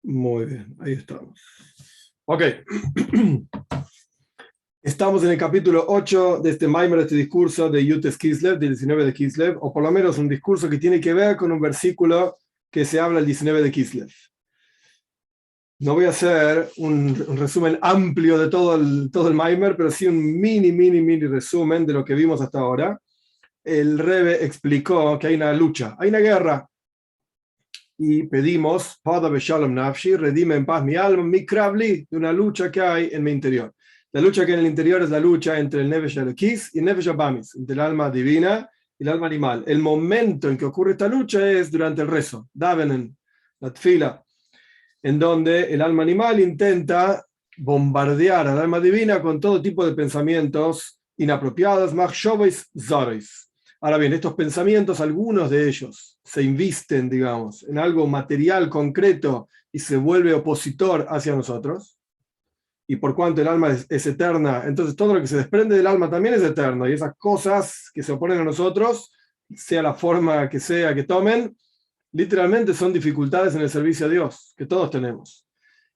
Muy bien, ahí estamos. Ok. Estamos en el capítulo 8 de este Maimer, de este discurso de Yutes Kislev, del 19 de Kislev, o por lo menos un discurso que tiene que ver con un versículo que se habla el 19 de Kislev. No voy a hacer un resumen amplio de todo el Maimer, pero sí un mini resumen de lo que vimos hasta ahora. El Rebbe explicó que hay una lucha, hay una guerra, y pedimos, Pada Beshalom Nafshi, redime en paz mi alma, mi kravli, de una lucha que hay en mi interior. La lucha que hay en el interior es la lucha entre el Nefesh Elokis y el Nefesh Abamis, entre el alma divina y el alma animal. El momento en que ocurre esta lucha es durante el rezo, Davenen, la tfila, en donde el alma animal intenta bombardear al alma divina con todo tipo de pensamientos inapropiados, machshovis zarois. Ahora bien, estos pensamientos, algunos de ellos se invisten, digamos, en algo material, concreto, y se vuelve opositor hacia nosotros. Y por cuanto el alma es eterna, entonces todo lo que se desprende del alma también es eterno. Y esas cosas que se oponen a nosotros, sea la forma que sea que tomen, literalmente son dificultades en el servicio a Dios, que todos tenemos.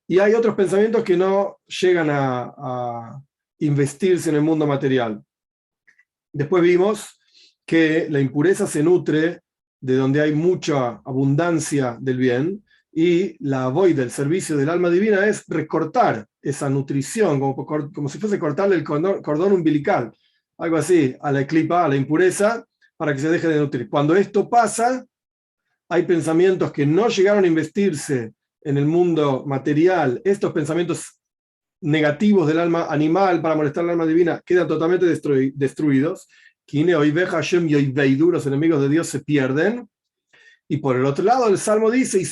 Y hay otros pensamientos que no llegan a investirse en el mundo material. Después vimos que la impureza se nutre de donde hay mucha abundancia del bien, y la void del servicio del alma divina es recortar esa nutrición, como si fuese cortarle el cordón umbilical, algo así, a la clipa, a la impureza, para que se deje de nutrir. Cuando esto pasa, hay pensamientos que no llegaron a investirse en el mundo material, estos pensamientos negativos del alma animal para molestar al alma divina quedan totalmente destruidos. Los enemigos de Dios se pierden. Y por el otro lado, el Salmo dice,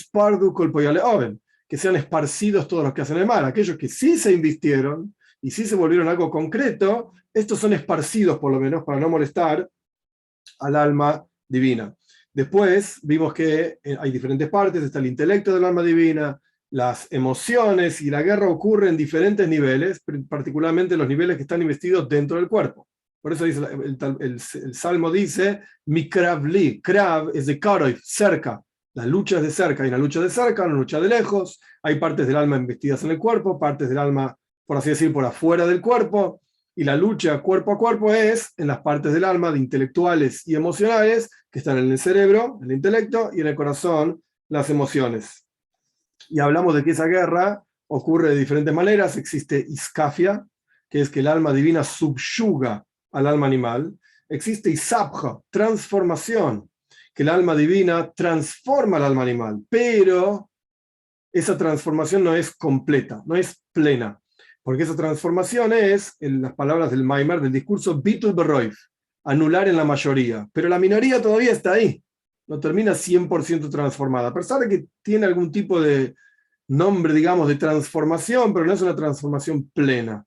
que sean esparcidos todos los que hacen el mal. Aquellos que sí se invistieron y sí se volvieron algo concreto, estos son esparcidos por lo menos para no molestar al alma divina. Después vimos que hay diferentes partes, está el intelecto del alma divina, las emociones, y la guerra ocurre en diferentes niveles, particularmente los niveles que están investidos dentro del cuerpo. Por eso dice, el Salmo dice, mi kravli, krav es de karoy, cerca. La lucha es de cerca, hay una lucha de cerca, una lucha de lejos, hay partes del alma investidas en el cuerpo, partes del alma, por así decir, por afuera del cuerpo, y la lucha cuerpo a cuerpo es en las partes del alma de intelectuales y emocionales que están en el cerebro, el intelecto, y en el corazón, las emociones. Y hablamos de que esa guerra ocurre de diferentes maneras. Existe iskafia, que es que el alma divina subyuga al alma animal. Existe isabja, transformación, que el alma divina transforma al alma animal, pero esa transformación no es completa, no es plena, porque esa transformación es, en las palabras del Maimer, del discurso Bitul Beroif, anular en la mayoría, pero la minoría todavía está ahí, no termina 100% transformada, a pesar de que tiene algún tipo de nombre, digamos, de transformación, pero no es una transformación plena.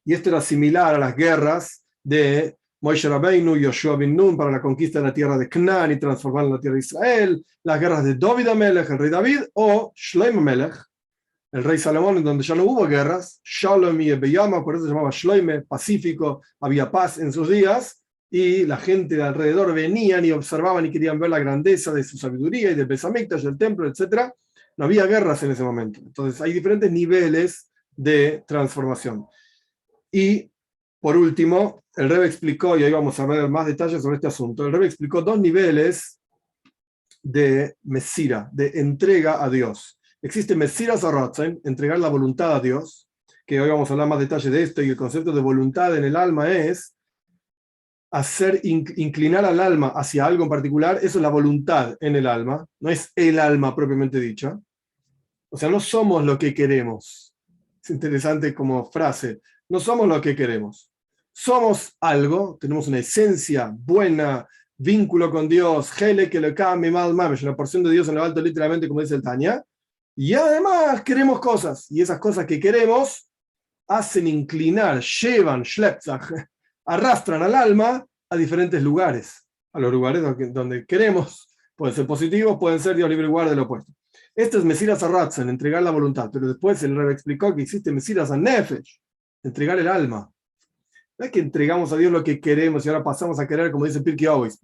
Y esto era similar a las guerras de Moshe Rabbeinu y Yoshua bin Nun para la conquista de la tierra de Canaán y transformarla en la tierra de Israel, las guerras de David Amelech, el rey David, o Shlomo Melech, el rey Salomón, en donde ya no hubo guerras, Shalom y Beyama, por eso se llamaba Shloime, pacífico, había paz en sus días, y la gente de alrededor venían y observaban y querían ver la grandeza de su sabiduría y del Beis Hamikdash, del templo, etc. No había guerras en ese momento. Entonces hay diferentes niveles de transformación. Y por último, el Rebbe explicó, y ahí vamos a ver más detalles sobre este asunto, el Rebbe explicó dos niveles de Mesira, de entrega a Dios. Existe Mesira Zaratzen, entregar la voluntad a Dios, que hoy vamos a hablar más detalles de esto, y el concepto de voluntad en el alma es hacer inclinar al alma hacia algo en particular. Eso es la voluntad en el alma, no es el alma propiamente dicha. O sea, no somos lo que queremos. Es interesante como frase. No somos lo que queremos. Somos algo, tenemos una esencia buena, vínculo con Dios, una porción de Dios en lo alto, literalmente, como dice el Tanya. Y además queremos cosas. Y esas cosas que queremos hacen inclinar, llevan, arrastran al alma a diferentes lugares. A los lugares donde queremos. Pueden ser positivos, pueden ser, Dios libre y guarde, lo opuesto. Esto es Mesiras Aratzen, entregar la voluntad, pero después el Rebbe explicó que existe Mesiras Nefesh, entregar el alma. No es que entregamos a Dios lo que queremos y ahora pasamos a querer, como dice Pirkei Avos,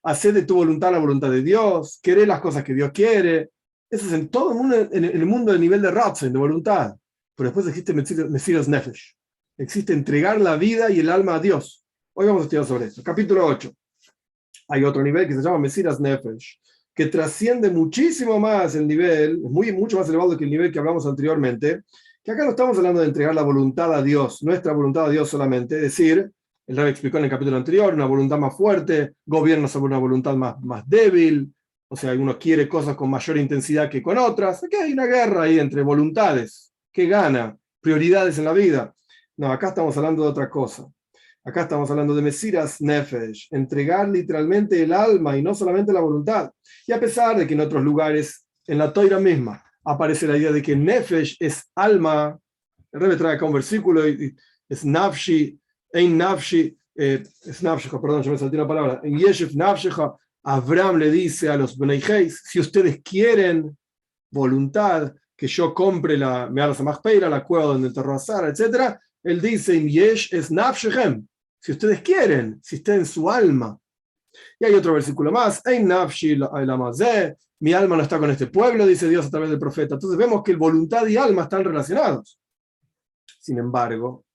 hacer de tu voluntad la voluntad de Dios, querer las cosas que Dios quiere. Eso es en todo el mundo, en el mundo del nivel de Ratzon, de voluntad. Pero después existe Mesiras Nefesh. Existe entregar la vida y el alma a Dios. Hoy vamos a estudiar sobre esto. Capítulo 8. Hay otro nivel que se llama Mesiras Nefesh, que trasciende muchísimo más el nivel, mucho más elevado que el nivel que hablamos anteriormente, que acá no estamos hablando de entregar la voluntad a Dios, nuestra voluntad a Dios solamente, es decir, el Rebbe explicó en el capítulo anterior, una voluntad más fuerte, gobierna sobre una voluntad más débil, o sea, uno quiere cosas con mayor intensidad que con otras, aquí hay una guerra ahí entre voluntades, ¿qué gana? Prioridades en la vida. No, acá estamos hablando de otra cosa. Acá estamos hablando de Mesiras Nefesh, entregar literalmente el alma y no solamente la voluntad. Y a pesar de que en otros lugares, en la Toira misma, aparece la idea de que Nefesh es alma, el Rebbe trae acá un versículo, y es Nafshi, Ein Nafshi, es Nafshecha, perdón, yo me salté una palabra, en Yeshev Nafshecha, Abraham le dice a los Bnei Heis, si ustedes quieren voluntad, que yo compre la Me'aras HaMachpelah, la cueva donde enterró a Sara, etc., él dice, Yesh es Nafshechem, si ustedes quieren, si está en su alma. Y hay otro versículo más, Ein Nafshi Lamazeh, mi alma no está con este pueblo, dice Dios a través del profeta. Entonces vemos que el voluntad y alma están relacionados. Sin embargo,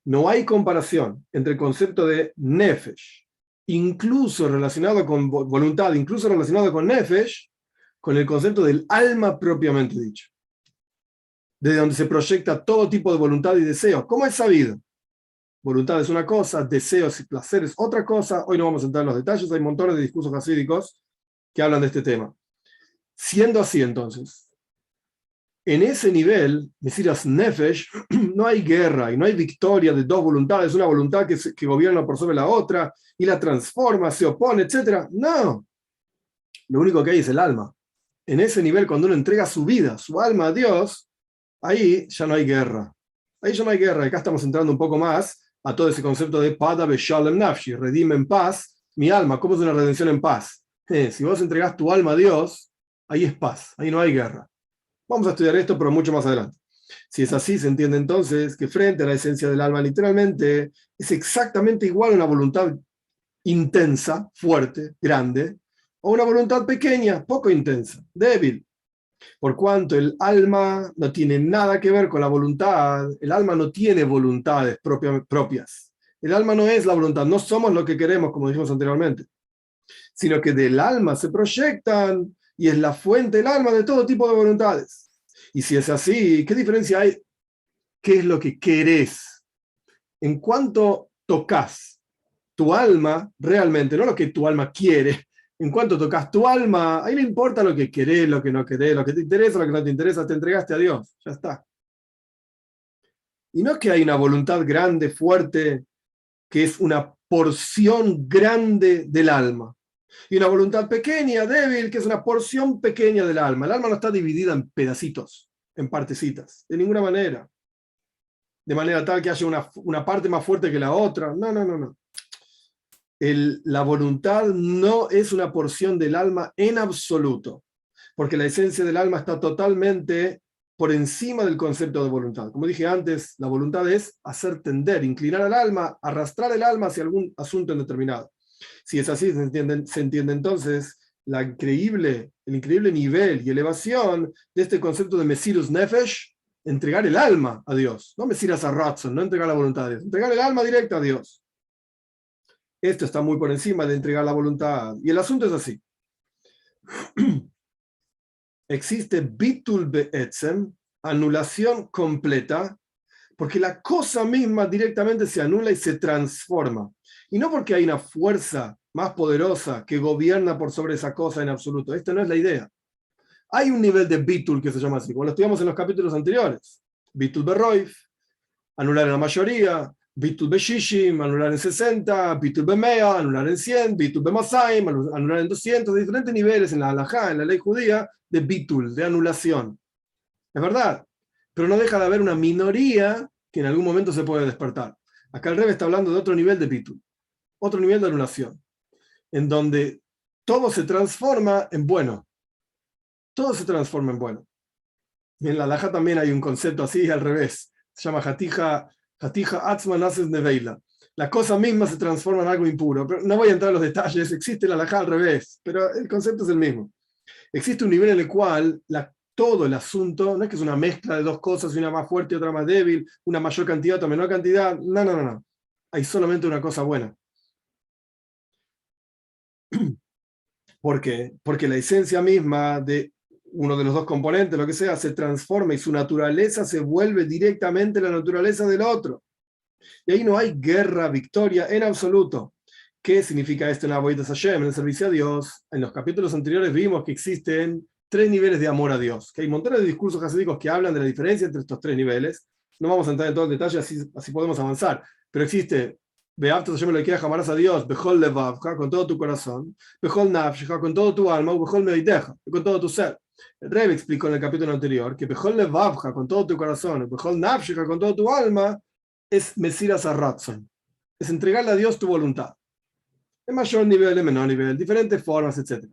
no hay comparación entre el concepto de Nefesh, incluso relacionado con voluntad, incluso relacionado con Nefesh, con el concepto del alma propiamente dicho, desde donde se proyecta todo tipo de voluntad y deseo. ¿Cómo es sabido? Voluntad es una cosa, deseos y placeres otra cosa. Hoy no vamos a entrar en los detalles, hay montones de discursos hasídicos que hablan de este tema. Siendo así, entonces, en ese nivel, Mesiras Nefesh, no hay guerra y no hay victoria de dos voluntades, una voluntad que gobierna por sobre la otra y la transforma, se opone, etc. No, lo único que hay es el alma. En ese nivel, cuando uno entrega su vida, su alma a Dios, ahí ya no hay guerra. Ahí ya no hay guerra. Acá estamos entrando un poco más a todo ese concepto de Pada Beshalem Nafshi, redime en paz mi alma. ¿Cómo es una redención en paz? Si vos entregás tu alma a Dios, ahí es paz, ahí no hay guerra. Vamos a estudiar esto, pero mucho más adelante. Si es así, se entiende entonces que frente a la esencia del alma, literalmente, es exactamente igual a una voluntad intensa, fuerte, grande, o una voluntad pequeña, poco intensa, débil. Por cuanto el alma no tiene nada que ver con la voluntad, el alma no tiene voluntades propias. El alma no es la voluntad, no somos lo que queremos, como dijimos anteriormente, sino que del alma se proyectan y es la fuente del alma de todo tipo de voluntades. Y si es así, ¿qué diferencia hay? ¿Qué es lo que querés? En cuanto tocas tu alma, realmente, no lo que tu alma quiere, en cuanto tocas tu alma, ahí no importa lo que querés, lo que no querés, lo que te interesa, lo que no te interesa, te entregaste a Dios, ya está. Y no es que hay una voluntad grande, fuerte, que es una porción grande del alma, y una voluntad pequeña, débil, que es una porción pequeña del alma. El alma no está dividida en pedacitos, en partecitas, de ninguna manera. De manera tal que haya una parte más fuerte que la otra. No, no, no, no. La voluntad no es una porción del alma en absoluto, porque la esencia del alma está totalmente por encima del concepto de voluntad. Como dije antes, la voluntad es hacer tender, inclinar al alma, arrastrar el alma hacia algún asunto indeterminado. Si es así, se entiende entonces el increíble nivel y elevación de este concepto de Mesirus Nefesh, entregar el alma a Dios, no Mesiras a Ratzon, no entregar la voluntad a Dios, entregar el alma directa a Dios. Esto está muy por encima de entregar la voluntad. Y el asunto es así. Existe bitul be'etzem, anulación completa, porque la cosa misma directamente se anula y se transforma. Y no porque hay una fuerza más poderosa que gobierna por sobre esa cosa en absoluto. Esta no es la idea. Hay un nivel de bitul que se llama así, como lo estudiamos en los capítulos anteriores. Bitul beroif, anular en la mayoría. Bitul beshishim, anular en 60, bitul bemea, anular en 100, bitul bemasaim, anular en 200, diferentes niveles en la halajá, en la ley judía, de bitul, de anulación. Es verdad, pero no deja de haber una minoría que en algún momento se puede despertar. Acá el Rebbe está hablando de otro nivel de bitul, otro nivel de anulación, en donde todo se transforma en bueno. Todo se transforma en bueno. Y en la halajá también hay un concepto así al revés. se llama Hatija Atzma Nases Neveila. La cosa misma se transforma en algo impuro. Pero no voy a entrar en los detalles, existe la halajá al revés, pero el concepto es el mismo. Existe un nivel en el cual todo el asunto no es que es una mezcla de dos cosas, una más fuerte y otra más débil, una mayor cantidad, otra menor cantidad. No, no, no, no. Hay solamente una cosa buena. ¿Por qué? Porque la esencia misma de uno de los dos componentes, lo que sea, se transforma y su naturaleza se vuelve directamente la naturaleza del otro. Y ahí no hay guerra, victoria en absoluto. ¿Qué significa esto en Avodas Hashem, en el servicio a Dios? En los capítulos anteriores vimos que existen 3 niveles de amor a Dios, que hay montones de discursos hasídicos que hablan de la diferencia entre estos 3 niveles. No vamos a entrar en todo el detalle, así podemos avanzar. Pero existe, Be'avtas Hashem Elokeja, amarás a Dios, Bechol Levavcha, con todo tu corazón, Bechol Nafshecha, con todo tu alma, Bechol Meiteja, con todo tu ser. El Rebbe explicó en el capítulo anterior que Bechol Levavcha, con todo tu corazón, Bechol Nafshecha, con todo tu alma, es Mesiras Arratzon, es entregarle a Dios tu voluntad. En mayor nivel, en menor nivel, diferentes formas, etc.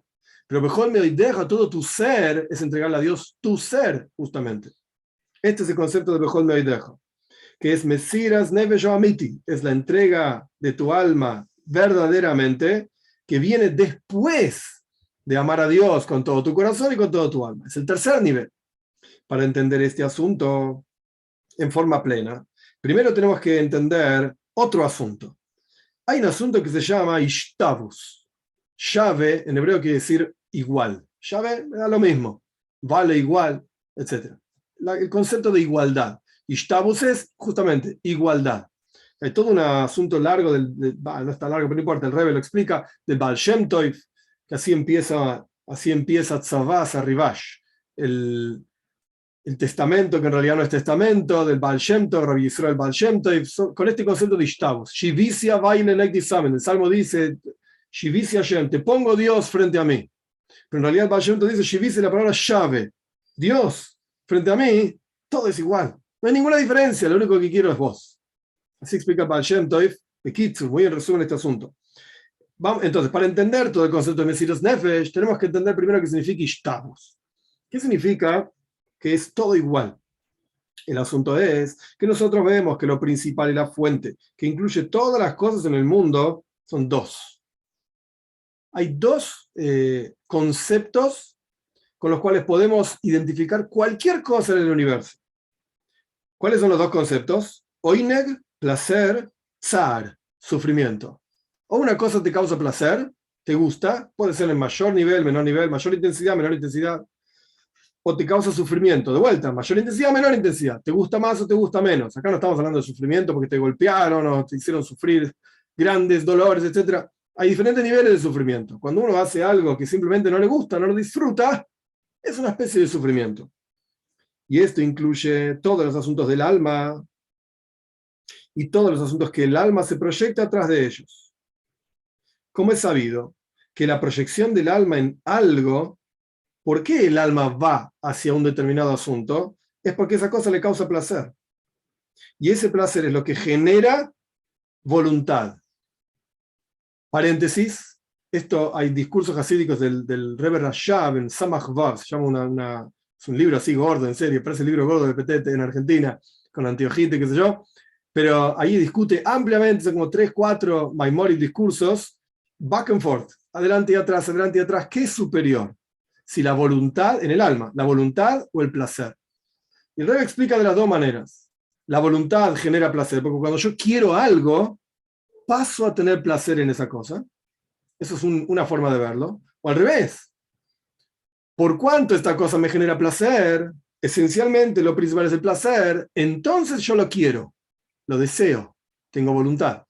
Pero mejor me deja todo tu ser, es entregarle a Dios tu ser, justamente. Este es el concepto de Bechol me deja, que es Mesiras Nefesh Amiti, es la entrega de tu alma verdaderamente, que viene después de amar a Dios con todo tu corazón y con todo tu alma. Es el tercer nivel. Para entender este asunto en forma plena, primero tenemos que entender otro asunto. Hay un asunto que se llama Ishtabus. Llave en hebreo quiere decir igual. Llave da lo mismo, vale igual, etc. El concepto de igualdad. Ishtabus es justamente igualdad. Hay todo un asunto largo, no está largo, pero no importa, el Rebbe lo explica, del Baal Shem Tov, que así empieza Tzavas Arribash, el testamento, que en realidad no es testamento, del Baal Shem Tov, Rabbi Yisrael Baal Shem Tov, con este concepto de Ishtabus. Shivisia Vaile Nekdisamen. El Salmo dice, Shivisia Shem, te pongo Dios frente a mí. Pero en realidad el Baal Shem Tov dice, Shivisia, la palabra llave. Dios, frente a mí, todo es igual. No hay ninguna diferencia, lo único que quiero es vos. Así explica el Baal Shem Tov, muy en resumen este asunto. Entonces, para entender todo el concepto de Mesiras Nefesh, tenemos que entender primero qué significa Ishtabus. ¿Qué significa? Que es todo igual. El asunto es que nosotros vemos que lo principal y la fuente, que incluye todas las cosas en el mundo, son dos. Hay dos conceptos con los cuales podemos identificar cualquier cosa en el universo. ¿Cuáles son los dos conceptos? Oineg, placer, tsar, sufrimiento. O una cosa te causa placer, te gusta, puede ser en mayor nivel, mayor intensidad, menor intensidad, o te causa sufrimiento. De vuelta, mayor intensidad, menor intensidad. ¿Te gusta más o te gusta menos? Acá no estamos hablando de sufrimiento porque te golpearon o te hicieron sufrir grandes dolores, etc. Hay diferentes niveles de sufrimiento. Cuando uno hace algo que simplemente no le gusta, no lo disfruta, es una especie de sufrimiento. Y esto incluye todos los asuntos del alma y todos los asuntos que el alma se proyecta atrás de ellos. Como es sabido que la proyección del alma en algo, ¿por qué el alma va hacia un determinado asunto? Es porque esa cosa le causa placer. Y ese placer es lo que genera voluntad. Paréntesis, esto hay discursos hasídicos del Rebbe Rashab en Samach Vav, se llama es un libro así gordo, en serio, parece el libro gordo de Petete en Argentina, con Antiojite, qué sé yo, pero ahí discute ampliamente, son como 3, 4 Maimonides discursos, back and forth, adelante y atrás, ¿qué es superior? Si la voluntad, en el alma, la voluntad o el placer. Y el Rebbe explica de las dos maneras. La voluntad genera placer, porque cuando yo quiero algo, paso a tener placer en esa cosa. Eso es una forma de verlo. O al revés. Por cuanto esta cosa me genera placer, esencialmente lo principal es el placer, entonces yo lo quiero, lo deseo, tengo voluntad.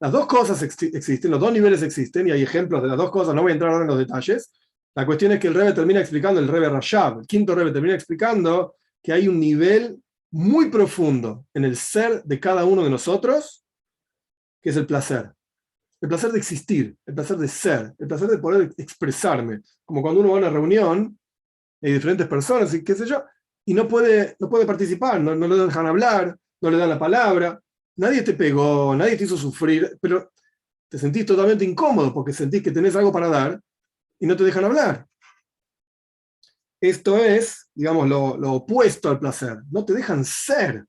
Las dos cosas existen, los dos niveles existen, y hay ejemplos de las dos cosas, no voy a entrar ahora en los detalles. La cuestión es que el Rebbe termina explicando, el Rebbe Rashab, el quinto Rebbe termina explicando que hay un nivel muy profundo en el ser de cada uno de nosotros, que es el placer. El placer de existir, el placer de ser, el placer de poder expresarme. Como cuando uno va a una reunión, hay diferentes personas y qué sé yo, y no puede participar, no le dejan hablar, no le dan la palabra, nadie te pegó, nadie te hizo sufrir, pero te sentís totalmente incómodo porque sentís que tenés algo para dar y no te dejan hablar. Esto es, digamos, lo opuesto al placer. No te dejan ser.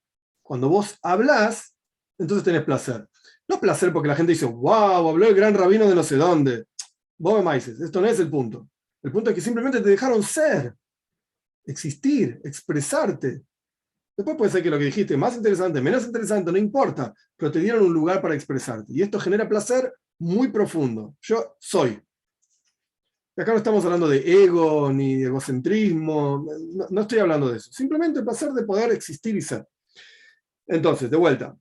Cuando vos hablás, entonces tenés placer. No placer porque la gente dice, wow, habló el gran rabino de no sé dónde. Vos me dices, esto no es el punto. El punto es que simplemente te dejaron ser, existir, expresarte. Después puede ser que lo que dijiste más interesante, menos interesante, no importa, pero te dieron un lugar para expresarte. Y esto genera placer muy profundo. Yo soy. Acá no estamos hablando de ego ni de egocentrismo, no estoy hablando de eso. Simplemente el placer de poder existir y ser. Entonces, de vuelta,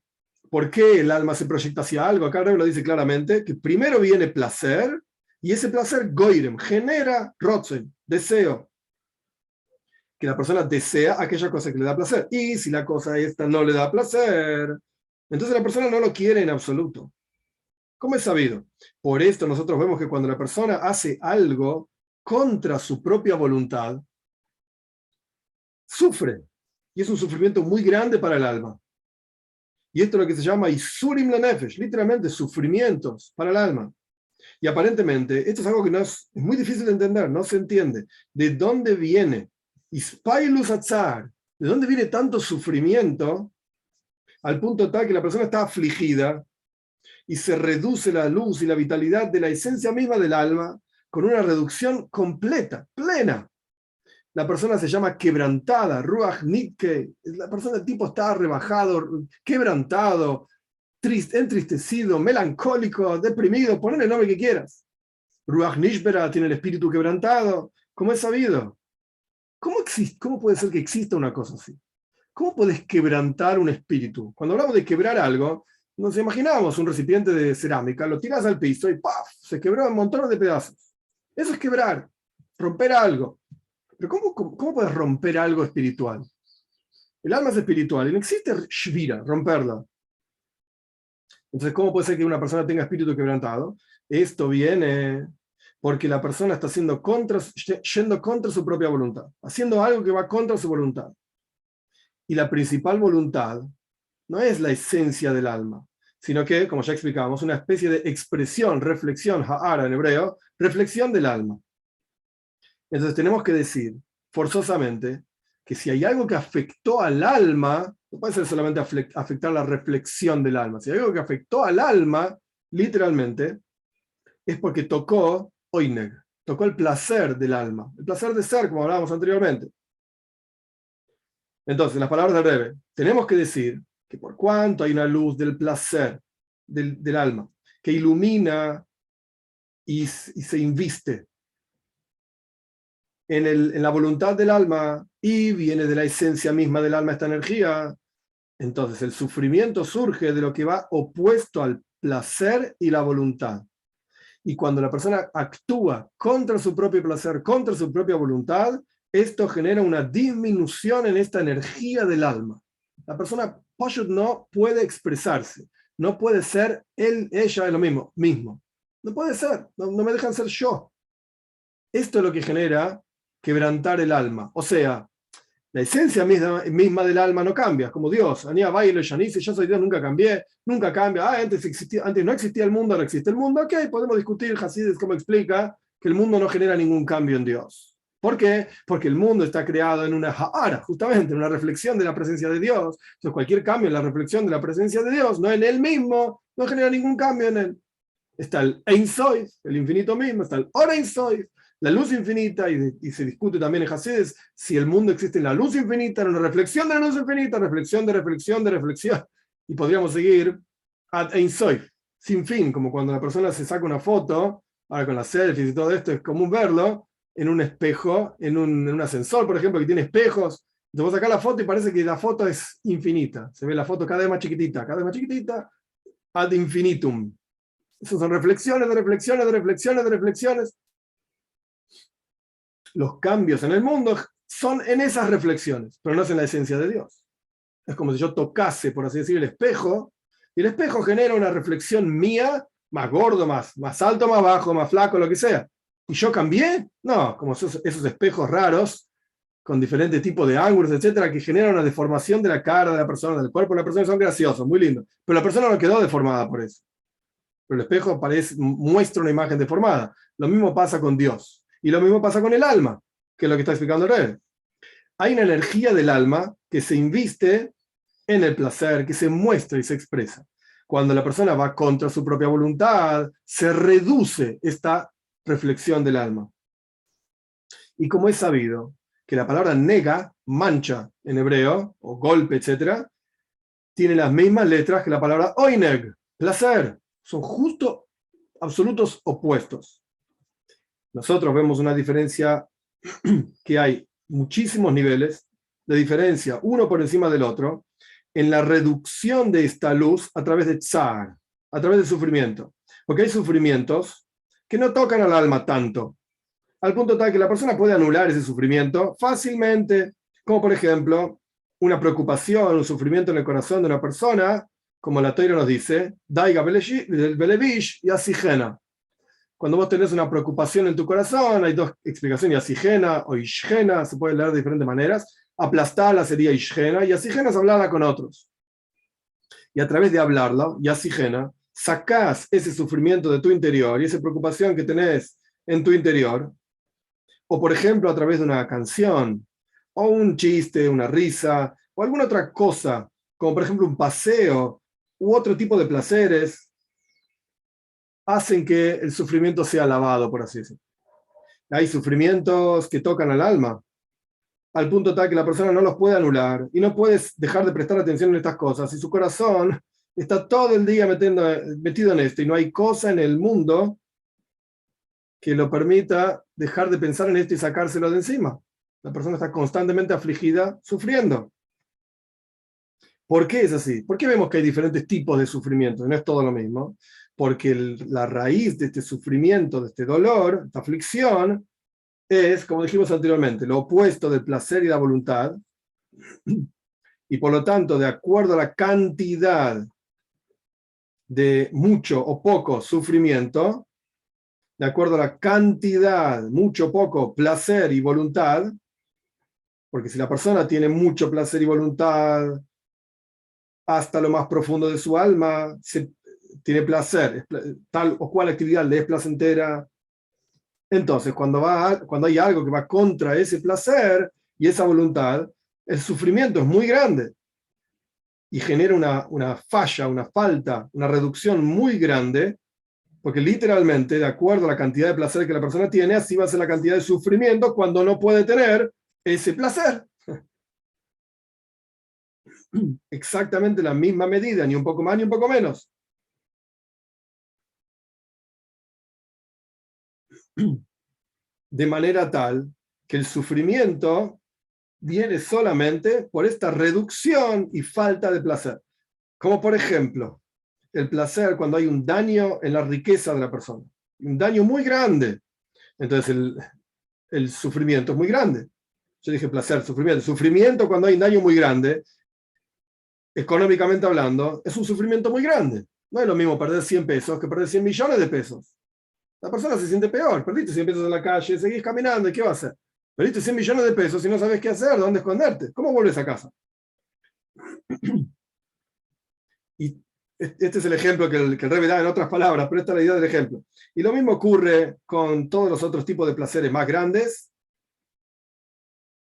¿por qué el alma se proyecta hacia algo? Acá Rebbe lo dice claramente, que primero viene placer, y ese placer, goirem, genera rotzen, deseo. Que la persona desea aquella cosa que le da placer. Y si la cosa esta no le da placer, entonces la persona no lo quiere en absoluto. ¿Cómo es sabido? Por esto nosotros vemos que cuando la persona hace algo contra su propia voluntad, sufre. Y es un sufrimiento muy grande para el alma. Y esto es lo que se llama Isurim Lanefesh, literalmente sufrimientos para el alma. Y aparentemente, esto es algo que es muy difícil de entender, no se entiende. ¿De dónde viene? Ispailus Atzar, ¿de dónde viene tanto sufrimiento al punto tal que la persona está afligida y se reduce la luz y la vitalidad de la esencia misma del alma con una reducción completa, plena? La persona se llama quebrantada, Ruach Nitke, la persona, el tipo está rebajado, quebrantado, triste, entristecido, melancólico, deprimido, ponle el nombre que quieras. Ruach Nishbera tiene el espíritu quebrantado, como es sabido. ¿Cómo puede ser que exista una cosa así? ¿Cómo puedes quebrantar un espíritu? Cuando hablamos de quebrar algo, nos imaginamos un recipiente de cerámica, lo tiras al piso y ¡paf! Se quebró en montones de pedazos. Eso es quebrar, romper algo. Pero ¿cómo puedes romper algo espiritual? El alma es espiritual y no existe shvira, romperla. Entonces, ¿cómo puede ser que una persona tenga espíritu quebrantado? Esto viene porque la persona está yendo contra su propia voluntad, haciendo algo que va contra su voluntad. Y la principal voluntad no es la esencia del alma, sino que, como ya explicamos, una especie de expresión, reflexión, ha'ara en hebreo, reflexión del alma. Entonces tenemos que decir, forzosamente, que si hay algo que afectó al alma, no puede ser solamente afectar la reflexión del alma, si hay algo que afectó al alma, literalmente, es porque tocó oineg, tocó el placer del alma, el placer de ser, como hablábamos anteriormente. Entonces, las palabras del Rebbe, tenemos que decir que por cuanto hay una luz del placer del alma, que ilumina y se inviste en la voluntad del alma y viene de la esencia misma del alma esta energía, entonces el sufrimiento surge de lo que va opuesto al placer y la voluntad. Y cuando la persona actúa contra su propio placer, contra su propia voluntad, esto genera una disminución en esta energía del alma. La persona no puede expresarse, no puede ser él, ella es lo mismo. No puede ser, no me dejan ser yo. Esto es lo que genera quebrantar el alma. O sea, la esencia misma del alma no cambia, como Dios. Anía bailo, ya dice, yo soy Dios, nunca cambié, nunca cambia. Antes no existía el mundo, ahora existe el mundo. Ok, podemos discutir, Hasidus, cómo explica que el mundo no genera ningún cambio en Dios. ¿Por qué? Porque el mundo está creado en una ha'ara, justamente, en una reflexión de la presencia de Dios. Entonces, cualquier cambio en la reflexión de la presencia de Dios, no en él mismo, no genera ningún cambio en él. Está el Ein Sof, el infinito mismo, está el Or Ein Sof, la luz infinita, y se discute también en Hasidus si el mundo existe en la luz infinita, en una reflexión de la luz infinita, reflexión de reflexión de reflexión. Y podríamos seguir ad Ein Sof, sin fin, como cuando la persona se saca una foto, ahora con las selfies y todo esto, es común verlo en un espejo, en un ascensor, por ejemplo, que tiene espejos. Entonces vos sacás la foto y parece que la foto es infinita. Se ve la foto cada vez más chiquitita, ad infinitum. Esas son reflexiones de reflexiones de reflexiones de reflexiones. Los cambios en el mundo son en esas reflexiones, pero no es en la esencia de Dios. Es como si yo tocase, por así decir, el espejo, y el espejo genera una reflexión mía, más gordo, más alto, más bajo, más flaco, lo que sea. ¿Y yo cambié? No, como esos espejos raros, con diferentes tipos de ángulos, etcétera, que generan una deformación de la cara de la persona, del cuerpo de la persona, son graciosos, muy lindos. Pero la persona no quedó deformada por eso. Pero el espejo muestra una imagen deformada. Lo mismo pasa con Dios. Y lo mismo pasa con el alma, que es lo que está explicando el Rebbe. Hay una energía del alma que se inviste en el placer, que se muestra y se expresa. Cuando la persona va contra su propia voluntad, se reduce esta reflexión del alma. Y como es sabido que la palabra nega, mancha en hebreo, o golpe, etc., tiene las mismas letras que la palabra oineg, placer. Son justo absolutos opuestos. Nosotros vemos una diferencia que hay muchísimos niveles de diferencia, uno por encima del otro, en la reducción de esta luz a través de tsar, a través del sufrimiento. Porque hay sufrimientos que no tocan al alma tanto, al punto tal que la persona puede anular ese sufrimiento fácilmente, como por ejemplo una preocupación, un sufrimiento en el corazón de una persona, como la Torá nos dice, Daiga Belevish y Asigena. Cuando vos tenés una preocupación en tu corazón, hay dos explicaciones, Asigena o Ishgena, se puede leer de diferentes maneras. Aplastarla sería Ishgena, y Asigena es hablarla con otros. Y a través de hablarla, y Asigena, sacás ese sufrimiento de tu interior y esa preocupación que tenés en tu interior, o por ejemplo a través de una canción, o un chiste, una risa, o alguna otra cosa, como por ejemplo un paseo, u otro tipo de placeres, hacen que el sufrimiento sea lavado, por así decirlo. Hay sufrimientos que tocan al alma, al punto tal que la persona no los puede anular, y no puedes dejar de prestar atención en estas cosas, y su corazón está todo el día metido en esto, y no hay cosa en el mundo que lo permita dejar de pensar en esto y sacárselo de encima. La persona está constantemente afligida, sufriendo. ¿Por qué es así? ¿Por qué vemos que hay diferentes tipos de sufrimiento? No es todo lo mismo. Porque la raíz de este sufrimiento, de este dolor, esta aflicción, es, como dijimos anteriormente, lo opuesto del placer y la voluntad. Y por lo tanto, de acuerdo a la cantidad de mucho o poco sufrimiento, de acuerdo a la cantidad, mucho o poco placer y voluntad, porque si la persona tiene mucho placer y voluntad hasta lo más profundo de su alma, tiene placer, tal o cual actividad le es placentera, entonces cuando hay algo que va contra ese placer y esa voluntad, el sufrimiento es muy grande y genera una falla, una falta, una reducción muy grande, porque literalmente, de acuerdo a la cantidad de placer que la persona tiene, así va a ser la cantidad de sufrimiento cuando no puede tener ese placer. Exactamente la misma medida, ni un poco más ni un poco menos. De manera tal que el sufrimiento viene solamente por esta reducción y falta de placer. Como por ejemplo, el placer cuando hay un daño en la riqueza de la persona. Un daño muy grande. Entonces el sufrimiento es muy grande. Yo dije placer, sufrimiento. Sufrimiento cuando hay un daño muy grande, económicamente hablando, es un sufrimiento muy grande. No es lo mismo perder 100 pesos que perder 100 millones de pesos. La persona se siente peor. Perdiste 100 pesos en la calle, seguís caminando, ¿y qué va a hacer? Perdiste 100 millones de pesos y no sabes qué hacer, dónde esconderte. ¿Cómo vuelves a casa? Y este es el ejemplo que el Rebbe da en otras palabras, pero esta es la idea del ejemplo. Y lo mismo ocurre con todos los otros tipos de placeres más grandes,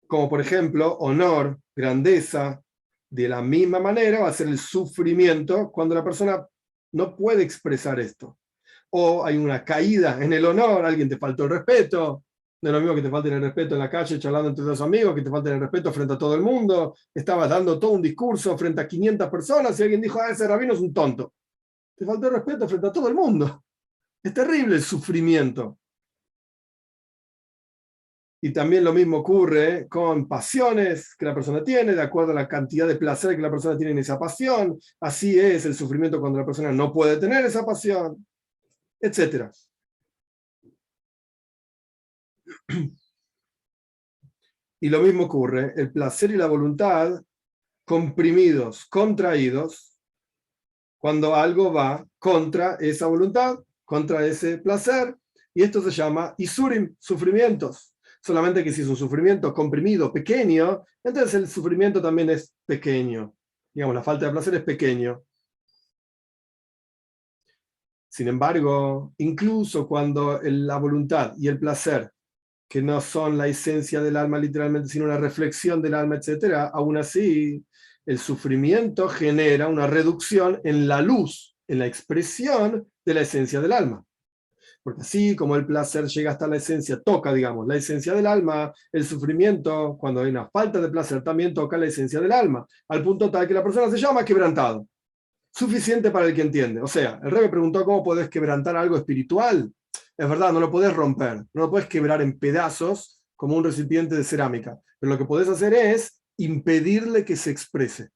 como por ejemplo honor, grandeza. De la misma manera va a ser el sufrimiento cuando la persona no puede expresar esto. O hay una caída en el honor, alguien te faltó el respeto. No es lo mismo que te falten el respeto en la calle charlando entre dos amigos, que te falten el respeto frente a todo el mundo. Estabas dando todo un discurso frente a 500 personas y alguien dijo, ese rabino es un tonto. Te faltó el respeto frente a todo el mundo. Es terrible el sufrimiento. Y también lo mismo ocurre con pasiones que la persona tiene, de acuerdo a la cantidad de placer que la persona tiene en esa pasión. Así es el sufrimiento cuando la persona no puede tener esa pasión, etc. Y lo mismo ocurre, el placer y la voluntad comprimidos, contraídos, cuando algo va contra esa voluntad, contra ese placer, y esto se llama isurim, sufrimientos. Solamente que si es un sufrimiento comprimido, pequeño, entonces el sufrimiento también es pequeño. Digamos, la falta de placer es pequeño. Sin embargo, incluso cuando la voluntad y el placer, que no son la esencia del alma literalmente, sino una reflexión del alma, etc., aún así el sufrimiento genera una reducción en la luz, en la expresión de la esencia del alma. Porque así como el placer llega hasta la esencia, toca, digamos, la esencia del alma, el sufrimiento, cuando hay una falta de placer, también toca la esencia del alma, al punto tal que la persona se llama quebrantado. Suficiente para el que entiende. O sea, el rey me preguntó cómo podés quebrantar algo espiritual. Es verdad, no lo podés romper, no lo podés quebrar en pedazos como un recipiente de cerámica, pero lo que podés hacer es impedirle que se exprese.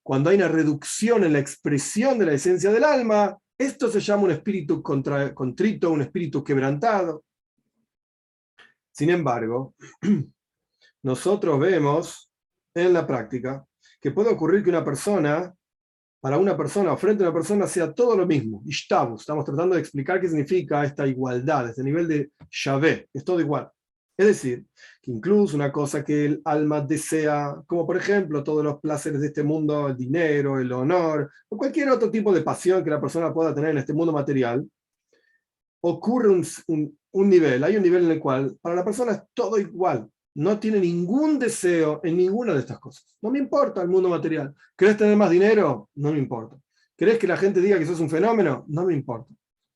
Cuando hay una reducción en la expresión de la esencia del alma, esto se llama un espíritu contrito, un espíritu quebrantado. Sin embargo, nosotros vemos en la práctica que puede ocurrir que para una persona o frente a una persona sea todo lo mismo. Ishtabus, estamos tratando de explicar qué significa esta igualdad, este nivel de Shaveh, es todo igual. Es decir, que incluso una cosa que el alma desea, como por ejemplo todos los placeres de este mundo, el dinero, el honor, o cualquier otro tipo de pasión que la persona pueda tener en este mundo material, ocurre un nivel, hay un nivel en el cual para la persona es todo igual, no tiene ningún deseo en ninguna de estas cosas. No me importa el mundo material. ¿Querés tener más dinero? No me importa. ¿Querés que la gente diga que sos un fenómeno? No me importa.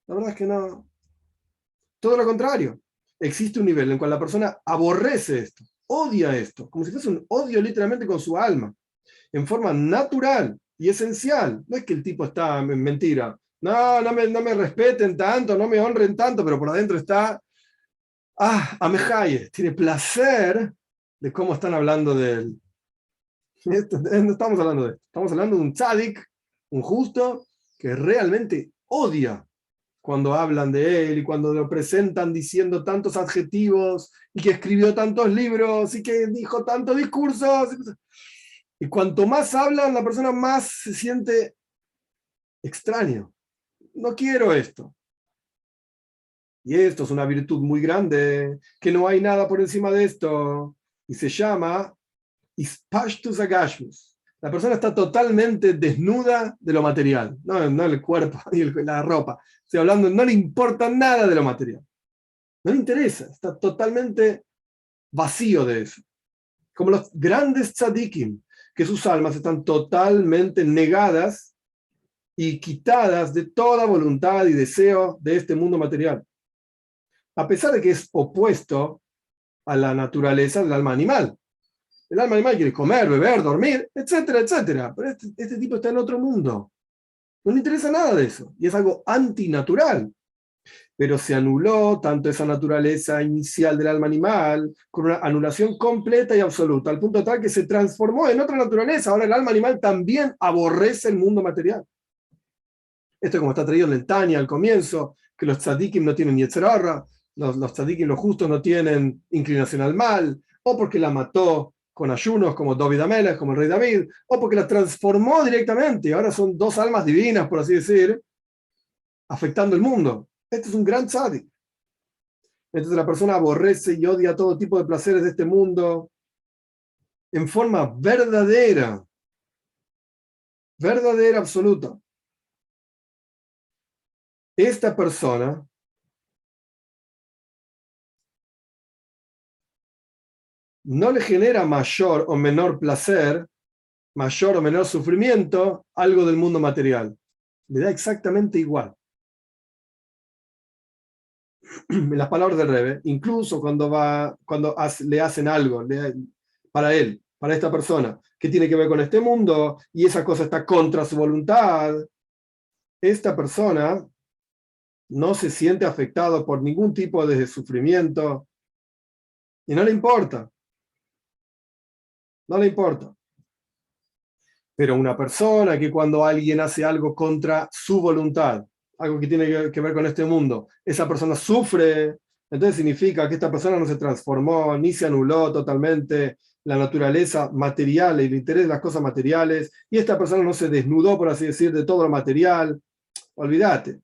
La verdad es que no. Todo lo contrario. Existe un nivel en el cual la persona aborrece esto, odia esto, como si fuese un odio literalmente con su alma, en forma natural y esencial. No es que el tipo está en mentira. No, no me respeten tanto, no me honren tanto, pero por adentro está, amejaye, tiene placer de cómo están hablando de él. No estamos hablando de esto, estamos hablando de un tzadik, un justo, que realmente odia cuando hablan de él y cuando lo presentan diciendo tantos adjetivos y que escribió tantos libros y que dijo tantos discursos. Y cuanto más hablan, la persona más se siente extraño. No quiero esto. Y esto es una virtud muy grande, que no hay nada por encima de esto. Y se llama Ispashtus Agashmus. La persona está totalmente desnuda de lo material, no el cuerpo y la ropa. Estoy hablando, no le importa nada de lo material. No le interesa, está totalmente vacío de eso. Como los grandes tzadikim, que sus almas están totalmente negadas y quitadas de toda voluntad y deseo de este mundo material. A pesar de que es opuesto a la naturaleza del alma animal. El alma animal quiere comer, beber, dormir, etcétera, etcétera. Pero este tipo está en otro mundo. No le interesa nada de eso. Y es algo antinatural. Pero se anuló tanto esa naturaleza inicial del alma animal, con una anulación completa y absoluta, al punto tal que se transformó en otra naturaleza. Ahora el alma animal también aborrece el mundo material. Esto es como está traído en el Tanya al comienzo, que los tzadikim no tienen yetzer hara, los tzadikim, los justos, no tienen inclinación al mal, o porque la mató con ayunos como David Amelech, como el rey David, o porque la transformó directamente, y ahora son dos almas divinas, por así decir, afectando el mundo. Este es un gran tzadik. Entonces la persona aborrece y odia todo tipo de placeres de este mundo en forma verdadera, verdadera, absoluta. Esta persona no le genera mayor o menor placer, mayor o menor sufrimiento, algo del mundo material. Le da exactamente igual. En las palabras del Rebbe, incluso cuando le hacen algo para él, para esta persona, que tiene que ver con este mundo, y esa cosa está contra su voluntad, esta persona no se siente afectado por ningún tipo de sufrimiento, y no le importa. No le importa. Pero una persona que cuando alguien hace algo contra su voluntad, algo que tiene que ver con este mundo, esa persona sufre, entonces significa que esta persona no se transformó, ni se anuló totalmente la naturaleza material, el interés de las cosas materiales, y esta persona no se desnudó, por así decir, de todo lo material. Olvídate.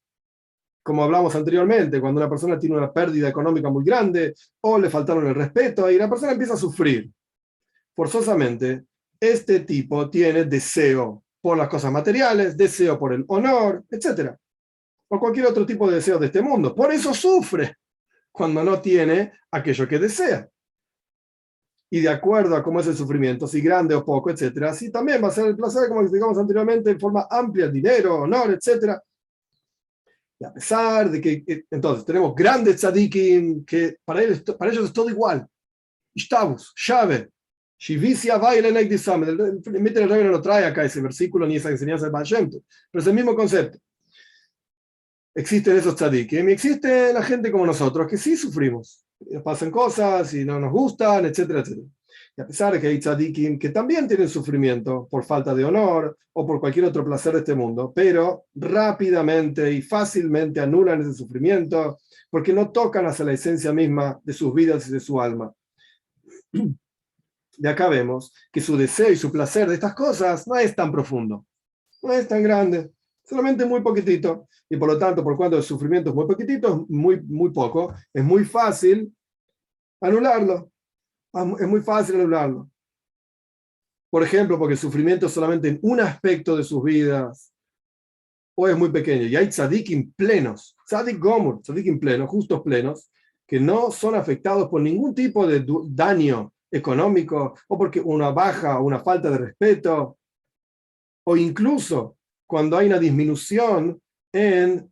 Como hablamos anteriormente, cuando una persona tiene una pérdida económica muy grande, o le faltaron el respeto, y la persona empieza a sufrir. Forzosamente, este tipo tiene deseo por las cosas materiales, deseo por el honor, etc. O cualquier otro tipo de deseo de este mundo. Por eso sufre cuando no tiene aquello que desea. y de acuerdo a cómo es el sufrimiento, si grande o poco, etcétera, así también va a ser el placer, como explicamos anteriormente, en forma amplia, dinero, honor, etcétera. Y a pesar de que, entonces, tenemos grandes tzadikim que para ellos es todo igual. Ishtabus, Shave, Shivisia Baile Negdisam. El Rebbe no lo trae acá ese versículo ni esa enseñanza de Baal Shem Tov, pero es el mismo concepto. Existen esos tzadikim y existe la gente como nosotros que sí sufrimos. Nos pasan cosas y no nos gustan, etcétera, etcétera. Y a pesar de que hay tzadikim que también tienen sufrimiento por falta de honor o por cualquier otro placer de este mundo, pero rápidamente y fácilmente anulan ese sufrimiento porque no tocan hacia la esencia misma de sus vidas y de su alma. De acá vemos que su deseo y su placer de estas cosas no es tan profundo, no es tan grande, solamente muy poquitito. Y por lo tanto, por cuanto el sufrimiento es muy poquitito, muy poco, es muy fácil anularlo. Es muy fácil anularlo. Por ejemplo, porque el sufrimiento es solamente en un aspecto de sus vidas, o es muy pequeño. Y hay tzadikim plenos, tzadik gomur, tzadikim plenos, justos plenos, que no son afectados por ningún tipo de daño económico, o porque una baja o una falta de respeto, o incluso cuando hay una disminución en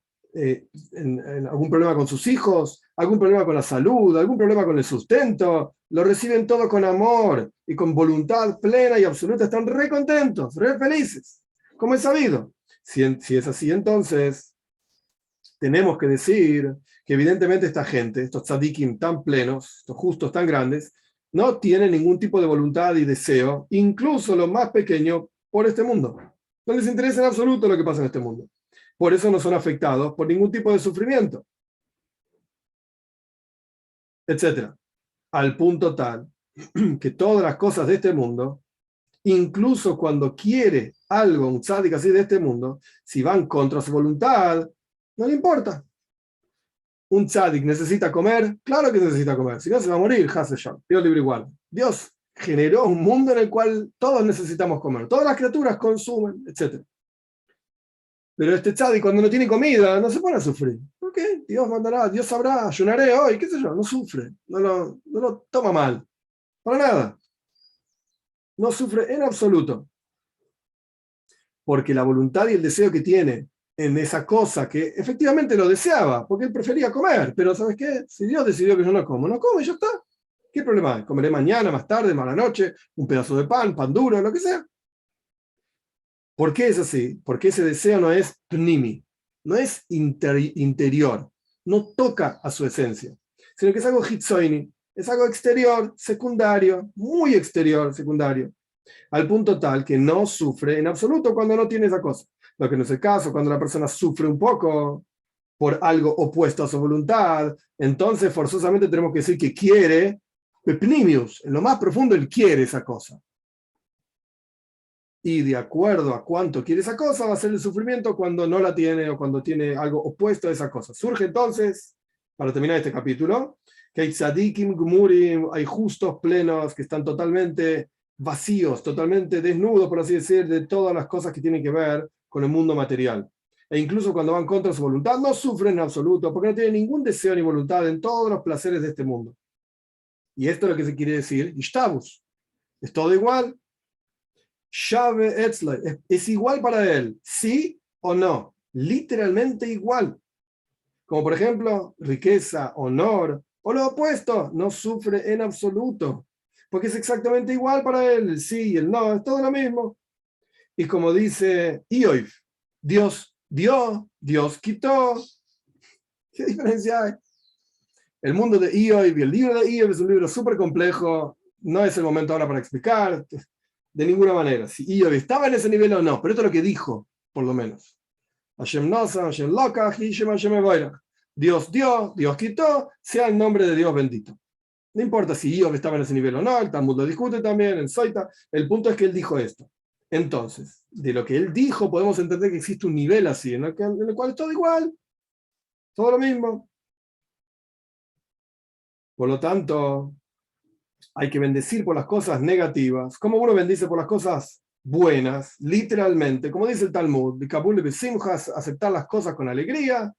algún problema con sus hijos, algún problema con la salud, algún problema con el sustento, lo reciben todo con amor y con voluntad plena y absoluta, están re contentos, re felices, como es sabido. Si es así, entonces tenemos que decir que evidentemente esta gente, estos tzadikim tan plenos, estos justos tan grandes, no tienen ningún tipo de voluntad y deseo, incluso lo más pequeño, por este mundo. No les interesa en absoluto lo que pasa en este mundo. Por eso no son afectados por ningún tipo de sufrimiento, etc. Al punto tal que todas las cosas de este mundo, incluso cuando quiere algo, un tzadik así de este mundo, si van contra su voluntad, no le importa. Un tzadik necesita comer, claro que necesita comer, si no se va a morir, Hashem, Dios libre igual. Dios generó un mundo en el cual todos necesitamos comer, todas las criaturas consumen, etc. Pero este tzadik cuando no tiene comida no se pone a sufrir. ¿Por qué? Dios mandará, Dios sabrá, ayunaré hoy, qué sé yo, no sufre, no lo toma mal, para nada. No sufre en absoluto. Porque la voluntad y el deseo que tiene en esa cosa que efectivamente lo deseaba, porque él prefería comer, pero ¿sabes qué? Si Dios decidió que yo no como, no como y ya está. ¿Qué problema hay? Comeré mañana, más tarde, más a la noche, un pedazo de pan, pan duro, lo que sea. ¿Por qué es así? Porque ese deseo no es pnimi, no es interior, no toca a su esencia, sino que es algo hitzoini, es algo exterior, secundario, muy exterior, secundario, al punto tal que no sufre en absoluto cuando no tiene esa cosa. Lo que no es el caso, cuando la persona sufre un poco por algo opuesto a su voluntad, entonces forzosamente tenemos que decir que quiere, pnimius, en lo más profundo él quiere esa cosa. Y de acuerdo a cuánto quiere esa cosa, va a ser el sufrimiento cuando no la tiene o cuando tiene algo opuesto a esa cosa. Surge entonces, para terminar este capítulo, que hay tzadikim gmurim, hay justos plenos que están totalmente vacíos, totalmente desnudos, por así decir, de todas las cosas que tienen que ver con el mundo material. E incluso cuando van contra su voluntad, no sufren en absoluto, porque no tienen ningún deseo ni voluntad en todos los placeres de este mundo. Y esto es lo que se quiere decir, ishtabus. Es todo igual. Shave Etzle, es igual para él, sí o no, literalmente igual. Como por ejemplo, riqueza, honor, o lo opuesto, no sufre en absoluto, porque es exactamente igual para él, el sí y el no, es todo lo mismo. Y como dice Ioif, Dios dio, Dios quitó. ¿Qué diferencia hay? El mundo de Ioif y el libro de Ioif es un libro súper complejo, no es el momento ahora para explicar. De ninguna manera, si Iob estaba en ese nivel o no, pero esto es lo que dijo, por lo menos. Dios dio, Dios quitó, sea el nombre de Dios bendito. No importa si Iob estaba en ese nivel o no, el Talmud lo discute también, el Soita, el punto es que él dijo esto. Entonces, de lo que él dijo, podemos entender que existe un nivel así, en el cual es todo igual, todo lo mismo. Por lo tanto, hay que bendecir por las cosas negativas, como uno bendice por las cosas buenas, literalmente, como dice el Talmud, de Kabul de Simchas, aceptar las cosas con alegría,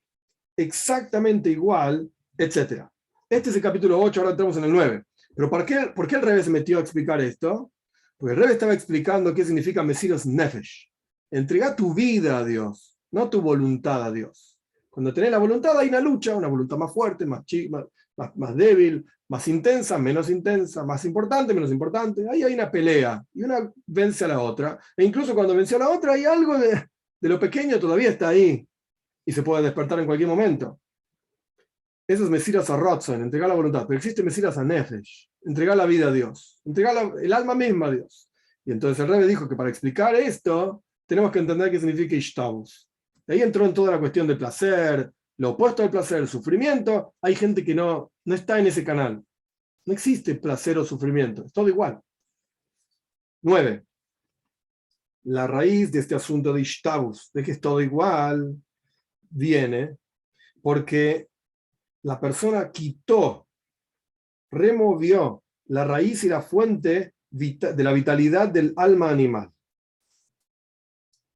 exactamente igual, etc. Este es el capítulo 8, ahora entramos en el 9. Pero por qué el Rebbe se metió a explicar esto? Porque el Rebbe estaba explicando qué significa Mesiras Nefesh. Entrega tu vida a Dios, no tu voluntad a Dios. Cuando tenés la voluntad hay una lucha, una voluntad más fuerte, más débil, más intensa, más importante, menos importante. Ahí hay una pelea y una vence a la otra. E incluso cuando venció a la otra hay algo de lo pequeño todavía está ahí y se puede despertar en cualquier momento. Eso es Mesiras a Ratzon, entregar la voluntad. Pero existe Mesiras a Nefesh, entregar la vida a Dios, entregar el alma misma a Dios. Y entonces el Rebbe dijo que para explicar esto tenemos que entender qué significa Ishtabus. De ahí entró en toda la cuestión del placer, lo opuesto al placer, el sufrimiento. Hay gente que no está en ese canal. No existe placer o sufrimiento, es todo igual. 9. La raíz de este asunto de Ishtabus, de que es todo igual, viene porque la persona removió la raíz y la fuente de la vitalidad del alma animal,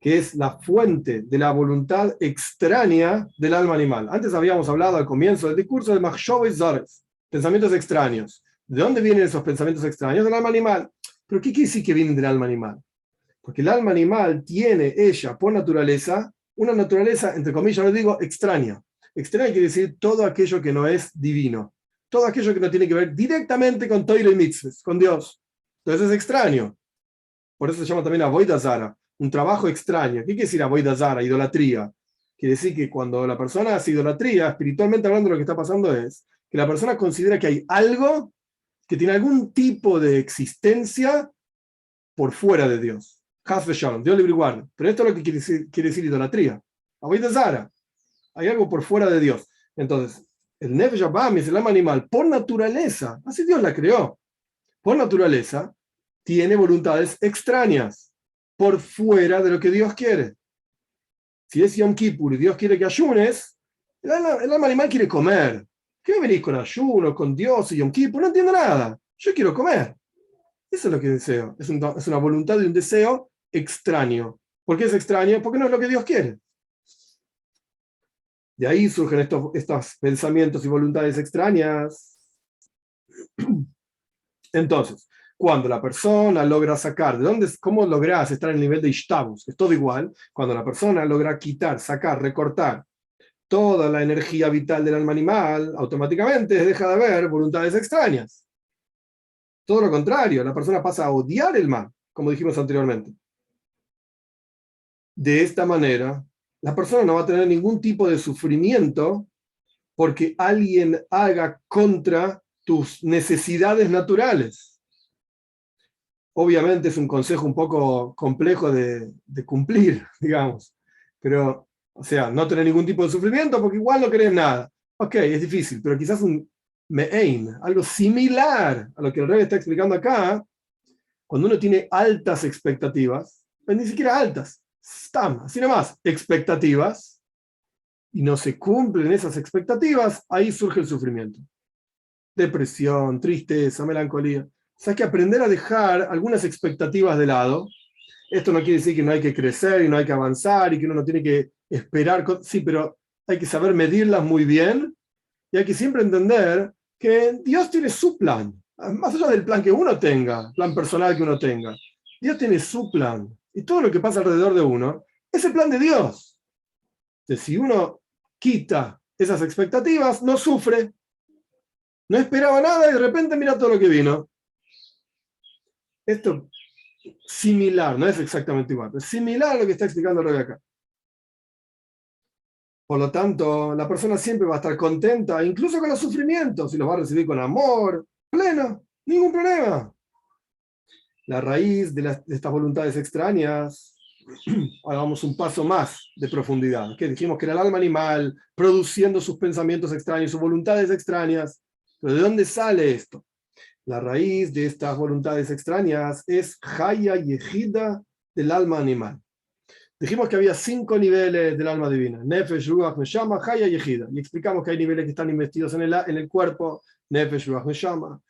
que es la fuente de la voluntad extraña del alma animal. Antes habíamos hablado al comienzo del discurso de Machshov Zares, pensamientos extraños. ¿De dónde vienen esos pensamientos extraños? Del alma animal. ¿Pero qué quiere decir que vienen del alma animal? Porque el alma animal tiene ella, por naturaleza, una naturaleza, entre comillas, lo digo, extraña. Extraña quiere decir todo aquello que no es divino. Todo aquello que no tiene que ver directamente con Torah y Mitzvot, con Dios. Entonces es extraño. Por eso se llama también Avodah Zara, un trabajo extraño. ¿Qué quiere decir Avodah Zara? Idolatría. Quiere decir que cuando la persona hace idolatría, espiritualmente hablando, lo que está pasando es que la persona considera que hay algo que tiene algún tipo de existencia por fuera de Dios. Haz Shalom, Dios libre y guarde. Pero esto es lo que quiere decir idolatría. Avodah Zara. Hay algo por fuera de Dios. Entonces, el Nefesh Abam es el alma animal por naturaleza. Así Dios la creó. Por naturaleza, tiene voluntades extrañas por fuera de lo que Dios quiere. Si es Yom Kippur y Dios quiere que ayunes, el alma animal quiere comer. ¿Qué me venís con ayuno, con Dios y Yom Kippur? No entiendo nada. Yo quiero comer. Eso es lo que deseo. Es una voluntad y un deseo extraño. ¿Por qué es extraño? Porque no es lo que Dios quiere. De ahí surgen estos pensamientos y voluntades extrañas. Entonces, cuando la persona logra sacar, ¿cómo logras estar en el nivel de Ishtabus? Es todo igual. Cuando la persona logra quitar, sacar, recortar toda la energía vital del alma animal, automáticamente deja de haber voluntades extrañas. Todo lo contrario, la persona pasa a odiar el mal, como dijimos anteriormente. De esta manera, la persona no va a tener ningún tipo de sufrimiento porque alguien haga contra tus necesidades naturales. Obviamente es un consejo un poco complejo de cumplir, digamos, pero, o sea, no tener ningún tipo de sufrimiento porque igual no querés nada. Ok, es difícil, pero quizás un me'ein, algo similar a lo que el Rebbe está explicando acá, cuando uno tiene altas expectativas, pues ni siquiera altas, están, así nomás, expectativas, y no se cumplen esas expectativas, ahí surge el sufrimiento. Depresión, tristeza, melancolía. O sea, hay que aprender a dejar algunas expectativas de lado. Esto no quiere decir que no hay que crecer y no hay que avanzar y que uno no tiene que esperar. Sí, pero hay que saber medirlas muy bien y hay que siempre entender que Dios tiene su plan. Más allá del plan que uno tenga, plan personal que uno tenga. Dios tiene su plan. Y todo lo que pasa alrededor de uno es el plan de Dios. Entonces, si uno quita esas expectativas, no sufre. No esperaba nada y de repente mira todo lo que vino. Esto similar, no es exactamente igual, pero es similar a lo que está explicando Rebbe acá. Por lo tanto, la persona siempre va a estar contenta, incluso con los sufrimientos, y los va a recibir con amor, pleno, ningún problema. La raíz de estas voluntades extrañas, hagamos un paso más de profundidad, que dijimos que era el alma animal produciendo sus pensamientos extraños, sus voluntades extrañas. ¿Pero de dónde sale esto? La raíz de estas voluntades extrañas es Haya Yehida del alma animal. Dijimos que había 5 niveles del alma divina: Nefesh, Ruach, Neshama, Haya Yehida. Y explicamos que hay niveles que están investidos en el cuerpo: Nefesh, Ruach, Neshama.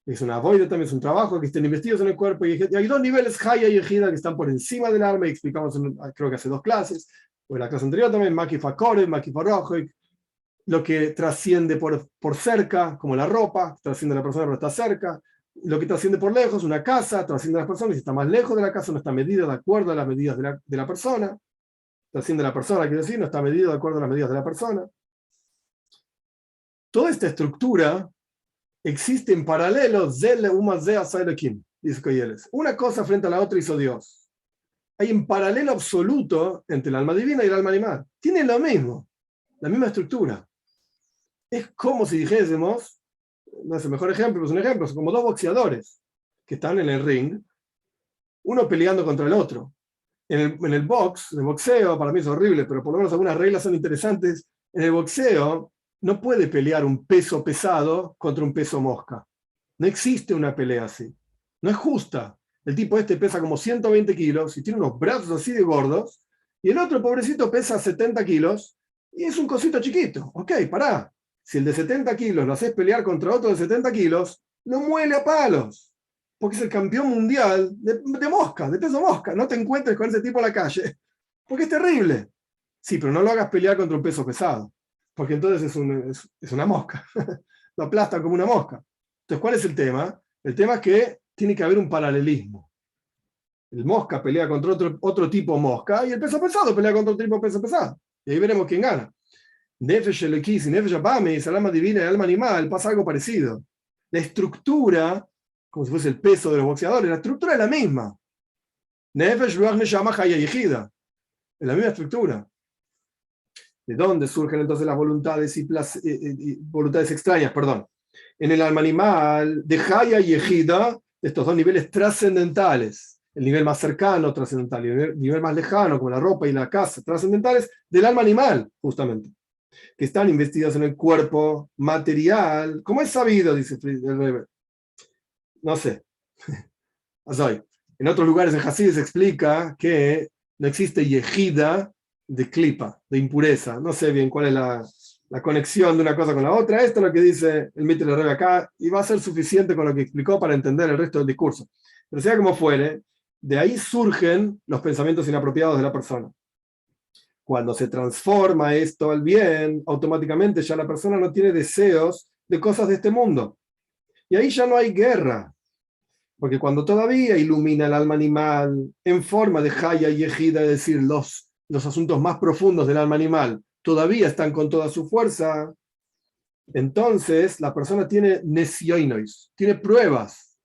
Es una avoida, también es un trabajo que estén investidos en el cuerpo. Y hay 2 niveles, Haya Yehida, que están por encima del alma. Y explicamos, creo que hace 2 clases, o en la clase anterior también, Maki Fakore, Maki Farojoik. lo que trasciende por cerca, como la ropa, trasciende a la persona pero está cerca, lo que trasciende por lejos, una casa, trasciende a las personas, si está más lejos de la casa no está medida de acuerdo a las medidas de la persona, trasciende a la persona, quiero decir, no está medido de acuerdo a las medidas de la persona. Toda esta estructura existe en paralelo, dice Coyeles. Una cosa frente a la otra hizo Dios. Hay un paralelo absoluto entre el alma divina y el alma animal. Tienen lo mismo, la misma estructura. Es como si dijésemos, no es el mejor ejemplo, pero es un ejemplo, son como dos boxeadores que están en el ring, uno peleando contra el otro. En el boxeo, para mí es horrible, pero por lo menos algunas reglas son interesantes. En el boxeo no puede pelear un peso pesado contra un peso mosca. No existe una pelea así. No es justa. El tipo este pesa como 120 kilos y tiene unos brazos así de gordos, y el otro pobrecito pesa 70 kilos y es un cosito chiquito. Ok, pará. Si el de 70 kilos lo haces pelear contra otro de 70 kilos, lo muele a palos. Porque es el campeón mundial de mosca, de peso mosca. No te encuentres con ese tipo en la calle, porque es terrible. Sí, pero no lo hagas pelear contra un peso pesado, porque entonces es una mosca. Lo aplastan como una mosca. Entonces, ¿cuál es el tema? El tema es que tiene que haber un paralelismo. El mosca pelea contra otro tipo mosca y el peso pesado pelea contra otro tipo peso pesado. Y ahí veremos quién gana. Nefesh Eloquis y Nefesh Abamis, el alma divina y el alma animal, pasa algo parecido. La estructura, como si fuese el peso de los boxeadores, la estructura es la misma. Nefesh Ruach Neshama Haya Yehida. Es la misma estructura. ¿De dónde surgen entonces las voluntades y voluntades extrañas? Perdón. En el alma animal, de Haya y Yehida, estos dos niveles trascendentales, el nivel más cercano trascendental y el nivel más lejano, como la ropa y la casa, trascendentales del alma animal, justamente, que están investidos en el cuerpo material, como es sabido, dice el Rebbe. No sé. En otros lugares en Hasid se explica que no existe yejida de klipa, de impureza. No sé bien cuál es la conexión de una cosa con la otra. Esto es lo que dice el Mitre Rebbe acá, y va a ser suficiente con lo que explicó para entender el resto del discurso. Pero sea como fuere, de ahí surgen los pensamientos inapropiados de la persona. Cuando se transforma esto al bien, automáticamente ya la persona no tiene deseos de cosas de este mundo. Y ahí ya no hay guerra. Porque cuando todavía ilumina el alma animal en forma de Haya y Ejida, es decir, los asuntos más profundos del alma animal, todavía están con toda su fuerza, entonces la persona tiene nesioinois, tiene pruebas,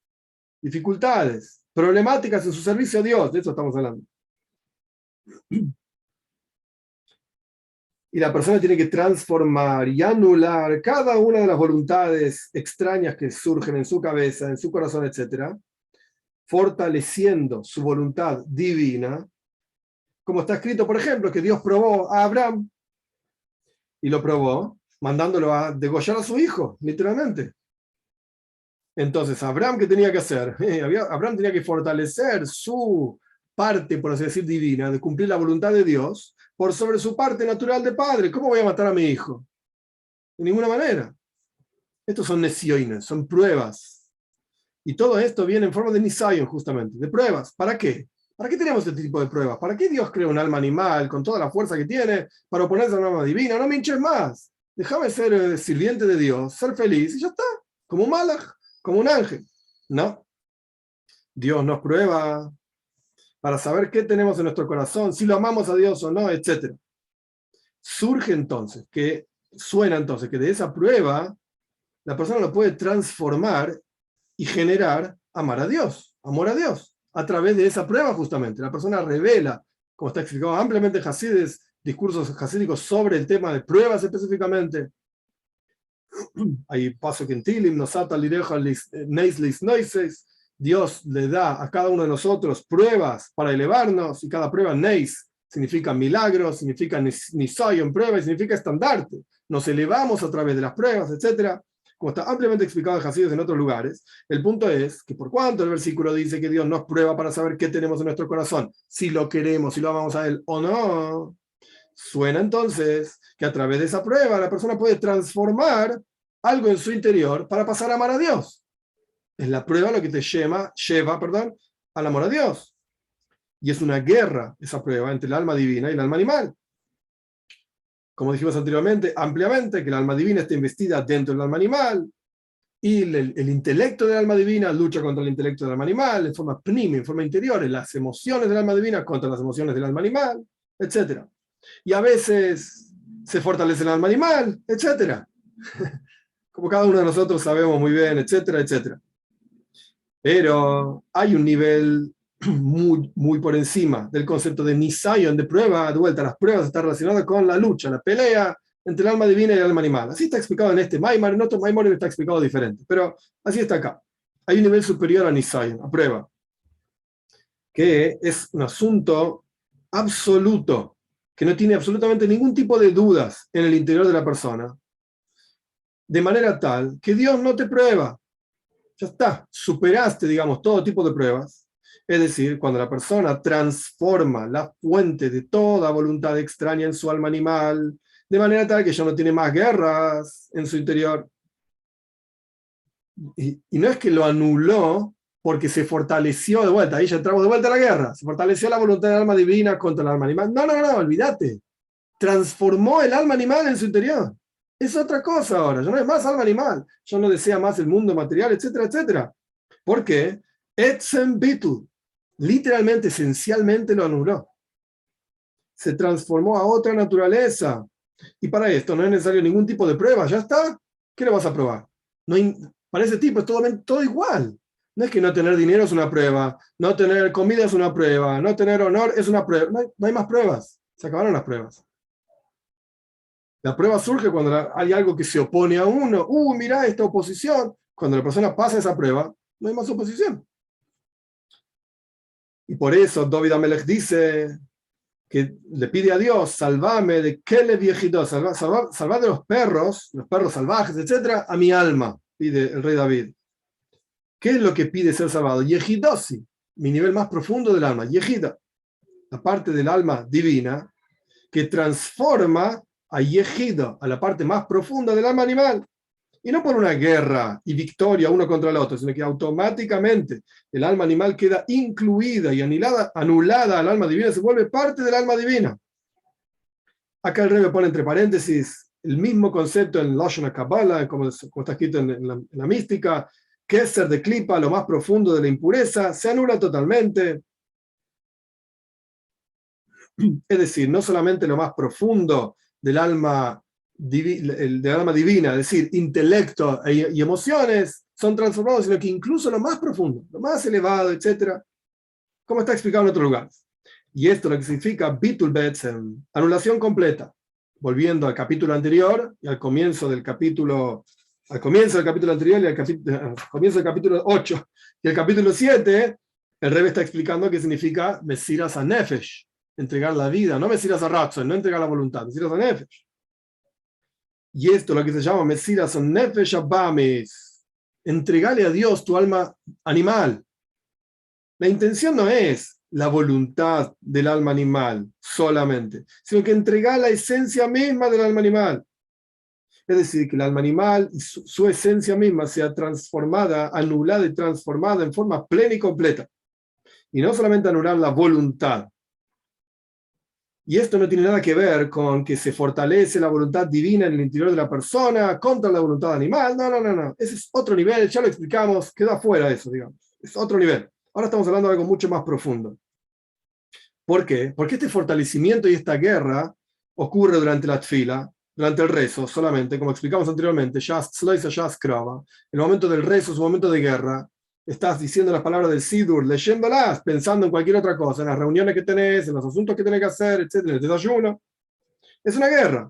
dificultades, problemáticas en su servicio a Dios, de eso estamos hablando. Y la persona tiene que transformar y anular cada una de las voluntades extrañas que surgen en su cabeza, en su corazón, etc., fortaleciendo su voluntad divina, como está escrito, por ejemplo, que Dios probó a Abraham y lo probó mandándolo a degollar a su hijo, literalmente. Entonces, ¿Abraham qué tenía que hacer? Abraham tenía que fortalecer su parte, por así decir, divina, de cumplir la voluntad de Dios, por sobre su parte natural de padre. ¿Cómo voy a matar a mi hijo? De ninguna manera. Estos son nesioines, son pruebas. Y todo esto viene en forma de nisayon, justamente, de pruebas. ¿Para qué? ¿Para qué tenemos este tipo de pruebas? ¿Para qué Dios crea un alma animal con toda la fuerza que tiene para oponerse a un alma divina? No me hinches más. Déjame ser sirviente de Dios, ser feliz y ya está. Como un malaj, como un ángel. No. Dios nos prueba para saber qué tenemos en nuestro corazón, si lo amamos a Dios o no, etc. Suena entonces que de esa prueba la persona lo puede transformar y generar amar a Dios, amor a Dios, a través de esa prueba justamente. La persona revela, como está explicado ampliamente en Hasides, discursos hasídicos sobre el tema de pruebas específicamente. Hay paso que en Tilim, Nosata Lireja Neislis Noises, Dios le da a cada uno de nosotros pruebas para elevarnos, y cada prueba Neis significa milagros, significa Nisayon, prueba, y significa estandarte. Nos elevamos a través de las pruebas, etcétera, como está ampliamente explicado en Hasidus en otros lugares. El punto es que por cuanto el versículo dice que Dios nos prueba para saber qué tenemos en nuestro corazón, si lo queremos, si lo amamos a Él o no, suena entonces que a través de esa prueba la persona puede transformar algo en su interior para pasar a amar a Dios. Es la prueba lo que te lleva al amor a Dios. Y es una guerra esa prueba entre el alma divina y el alma animal. como dijimos anteriormente, ampliamente, que el alma divina está investida dentro del alma animal, y el intelecto del alma divina lucha contra el intelecto del alma animal, en forma pnimi, en forma interior, las emociones del alma divina contra las emociones del alma animal, etc. Y a veces se fortalece el alma animal, etc. Como cada uno de nosotros sabemos muy bien, etcétera, etcétera. Pero hay un nivel muy por encima del concepto de Nisayon, de prueba. De vuelta, las pruebas están relacionadas con la lucha, la pelea entre el alma divina y el alma animal. Así está explicado en este Maimar, en otro Maimar está explicado diferente, pero así está acá. Hay un nivel superior a Nisayon, a prueba, que es un asunto absoluto, que no tiene absolutamente ningún tipo de dudas en el interior de la persona, de manera tal que Dios no te prueba. Ya está, superaste, digamos, todo tipo de pruebas. Es decir, cuando la persona transforma la fuente de toda voluntad extraña en su alma animal, de manera tal que ya no tiene más guerras en su interior. Y no es que lo anuló porque se fortaleció de vuelta, ahí ya entramos de vuelta a la guerra, se fortaleció la voluntad del alma divina contra el alma animal. No, olvídate. Transformó el alma animal en su interior. Es otra cosa ahora, ya no es más alma animal, ya no desea más el mundo material, etcétera, etcétera. ¿Por qué? Etzem bitul, literalmente, esencialmente lo anuló. Se transformó a otra naturaleza. Y para esto no es necesario ningún tipo de prueba, ya está. ¿Qué le vas a probar? No hay, para ese tipo es todo igual. No es que no tener dinero es una prueba, no tener comida es una prueba, no tener honor es una prueba. No hay más pruebas. Se acabaron las pruebas. La prueba surge cuando hay algo que se opone a uno. Mira esta oposición. Cuando la persona pasa esa prueba, no hay más oposición. Y por eso David Amelech dice que le pide a Dios, salvame de Kelev viejito, salva de los perros salvajes, etc., a mi alma, pide el rey David. ¿Qué es lo que pide ser salvado? Yehidosi, mi nivel más profundo del alma, Yehida, la parte del alma divina que transforma a Yehida, a la parte más profunda del alma animal. Y no por una guerra y victoria uno contra el otro, sino que automáticamente el alma animal queda incluida y anulada al alma divina, se vuelve parte del alma divina. Acá el Rebbe pone entre paréntesis el mismo concepto en Lashon HaKabbalah, como está escrito en la mística, que es ser de Klipa, lo más profundo de la impureza, se anula totalmente. Es decir, no solamente lo más profundo del alma divina, es decir, intelecto y emociones, son transformados, sino que incluso lo más profundo, lo más elevado, etcétera, como está explicado en otros lugares. Y esto lo que significa Bitul Betzem, anulación completa. Volviendo al capítulo anterior y al comienzo del capítulo anterior y al comienzo del capítulo 8 y el capítulo 7, el Rebbe está explicando qué significa Mesiras a Nefesh, entregar la vida, no Mesiras a Ratzon, no entregar la voluntad, Mesiras a Nefesh. Y esto lo que se llama Mesiras a Nefesh Abamis, entregarle a Dios tu alma animal. La intención no es la voluntad del alma animal solamente, sino que entregar la esencia misma del alma animal. Es decir, que el alma animal y su esencia misma sea transformada, anulada y transformada en forma plena y completa. Y no solamente anular la voluntad. Y esto no tiene nada que ver con que se fortalece la voluntad divina en el interior de la persona contra la voluntad animal. No. Ese es otro nivel, ya lo explicamos, queda fuera de eso, digamos. Es otro nivel. Ahora estamos hablando de algo mucho más profundo. ¿Por qué? Porque este fortalecimiento y esta guerra ocurre durante la tfila, durante el rezo solamente, como explicamos anteriormente, el momento del rezo es un momento de guerra. Estás diciendo las palabras del Sidur, leyéndolas, pensando en cualquier otra cosa, en las reuniones que tenés, en los asuntos que tenés que hacer, etc., en el desayuno. Es una guerra.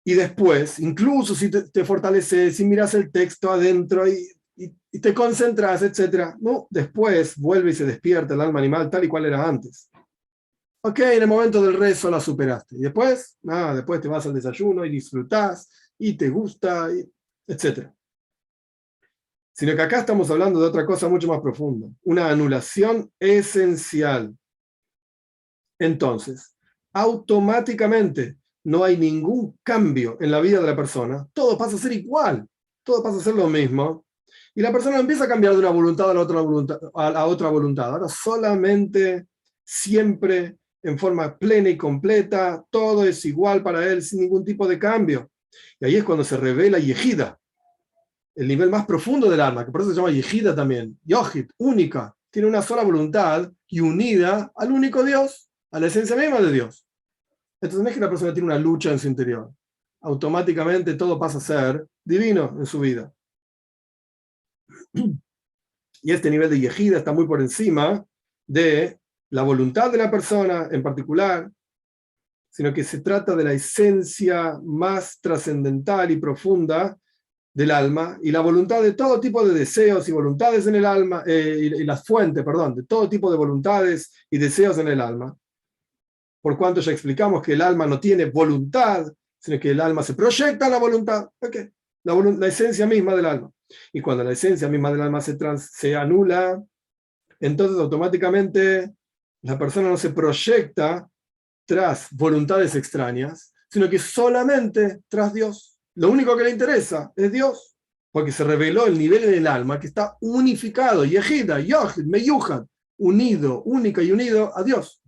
Y después, incluso si te fortaleces, si miras el texto adentro y te concentras, etc., no, después vuelve y se despierta el alma animal tal y cual era antes. Ok, en el momento del rezo la superaste. Y después, nada, después te vas al desayuno y disfrutás y te gusta, etc. Sino que acá estamos hablando de otra cosa mucho más profunda, una anulación esencial. Entonces, automáticamente no hay ningún cambio en la vida de la persona, todo pasa a ser igual, todo pasa a ser lo mismo, y la persona no empieza a cambiar de una voluntad a la otra voluntad, a otra voluntad. Ahora solamente, siempre en forma plena y completa, todo es igual para él, sin ningún tipo de cambio. Y ahí es cuando se revela Yehida, el nivel más profundo del alma, que por eso se llama Yehida también, Yohid, única, tiene una sola voluntad y unida al único Dios, a la esencia misma de Dios. Entonces no es que la persona tiene una lucha en su interior, automáticamente todo pasa a ser divino en su vida. Y este nivel de Yehida está muy por encima de la voluntad de la persona en particular, sino que se trata de la esencia más trascendental y profunda del alma y la voluntad de todo tipo de deseos y voluntades en el alma, y las fuentes, perdón, de todo tipo de voluntades y deseos en el alma. Por cuanto ya explicamos que el alma no tiene voluntad, sino que el alma se proyecta en la voluntad, okay. La esencia misma del alma. Y cuando la esencia misma del alma se anula, entonces automáticamente la persona no se proyecta tras voluntades extrañas, sino que solamente tras Dios. Lo único que le interesa es Dios, porque se reveló el nivel en el alma que está unificado, Yehida, Yohid, Meyuhad, unido, única y unido a Dios.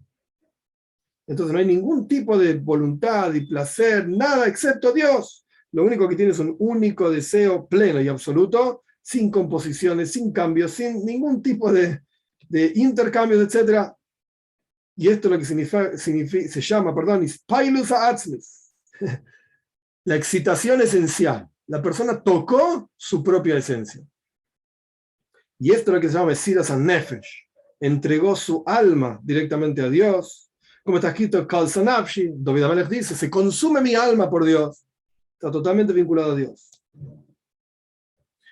Entonces no hay ningún tipo de voluntad y placer, nada excepto Dios. Lo único que tiene es un único deseo pleno y absoluto, sin composiciones, sin cambios, sin ningún tipo de intercambios, etc. Y esto lo que se llama, Ispailus Ha'atzmis, la excitación esencial. La persona tocó su propia esencia. Y esto es lo que se llama Mesiras HaNefesh. Entregó su alma directamente a Dios. Como está escrito, Kal Sanafshi, David Amelech dice, se consume mi alma por Dios. Está totalmente vinculado a Dios.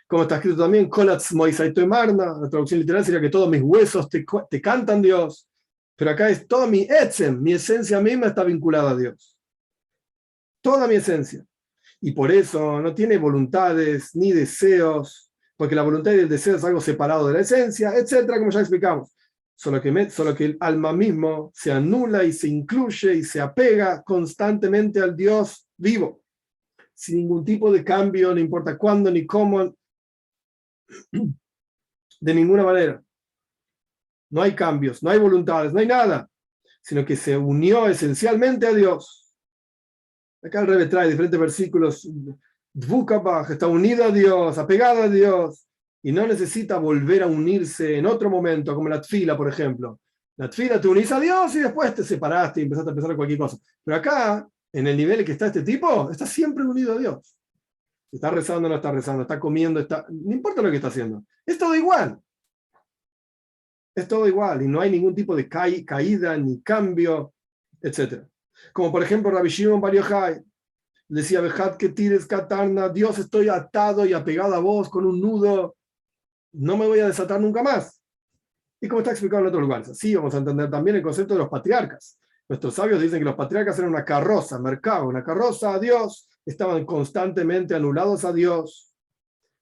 Como está escrito también, Kolatz Moisaito Emarna, la traducción literal sería que todos mis huesos te cantan Dios. Pero acá es toda mi etzem, mi esencia misma está vinculada a Dios. Toda mi esencia. Y por eso no tiene voluntades ni deseos, porque la voluntad y el deseo es algo separado de la esencia, etcétera, como ya explicamos. Solo que el alma mismo se anula y se incluye y se apega constantemente al Dios vivo, sin ningún tipo de cambio, no importa cuándo ni cómo, de ninguna manera. No hay cambios, no hay voluntades, no hay nada, sino que se unió esencialmente a Dios. Acá el Rebbe trae diferentes versículos. Dvukabach está unido a Dios, apegado a Dios, y no necesita volver a unirse en otro momento, como la tfila, por ejemplo. La tfila te unís a Dios y después te separaste y empezaste a pensar en cualquier cosa. Pero acá, en el nivel en que está este tipo, está siempre unido a Dios. Está rezando, no está rezando, está comiendo, no importa lo que está haciendo. Es todo igual. Es todo igual y no hay ningún tipo de caída ni cambio, etc. Como por ejemplo Rabbi Shimon Bar Yochai decía, Bejat que tires katarna, Dios, estoy atado y apegado a vos con un nudo, no me voy a desatar nunca más. Y como está explicado en otros lugares, así vamos a entender también el concepto de los patriarcas. Nuestros sabios dicen que los patriarcas eran una carroza, mercado, una carroza a Dios, estaban constantemente anulados a Dios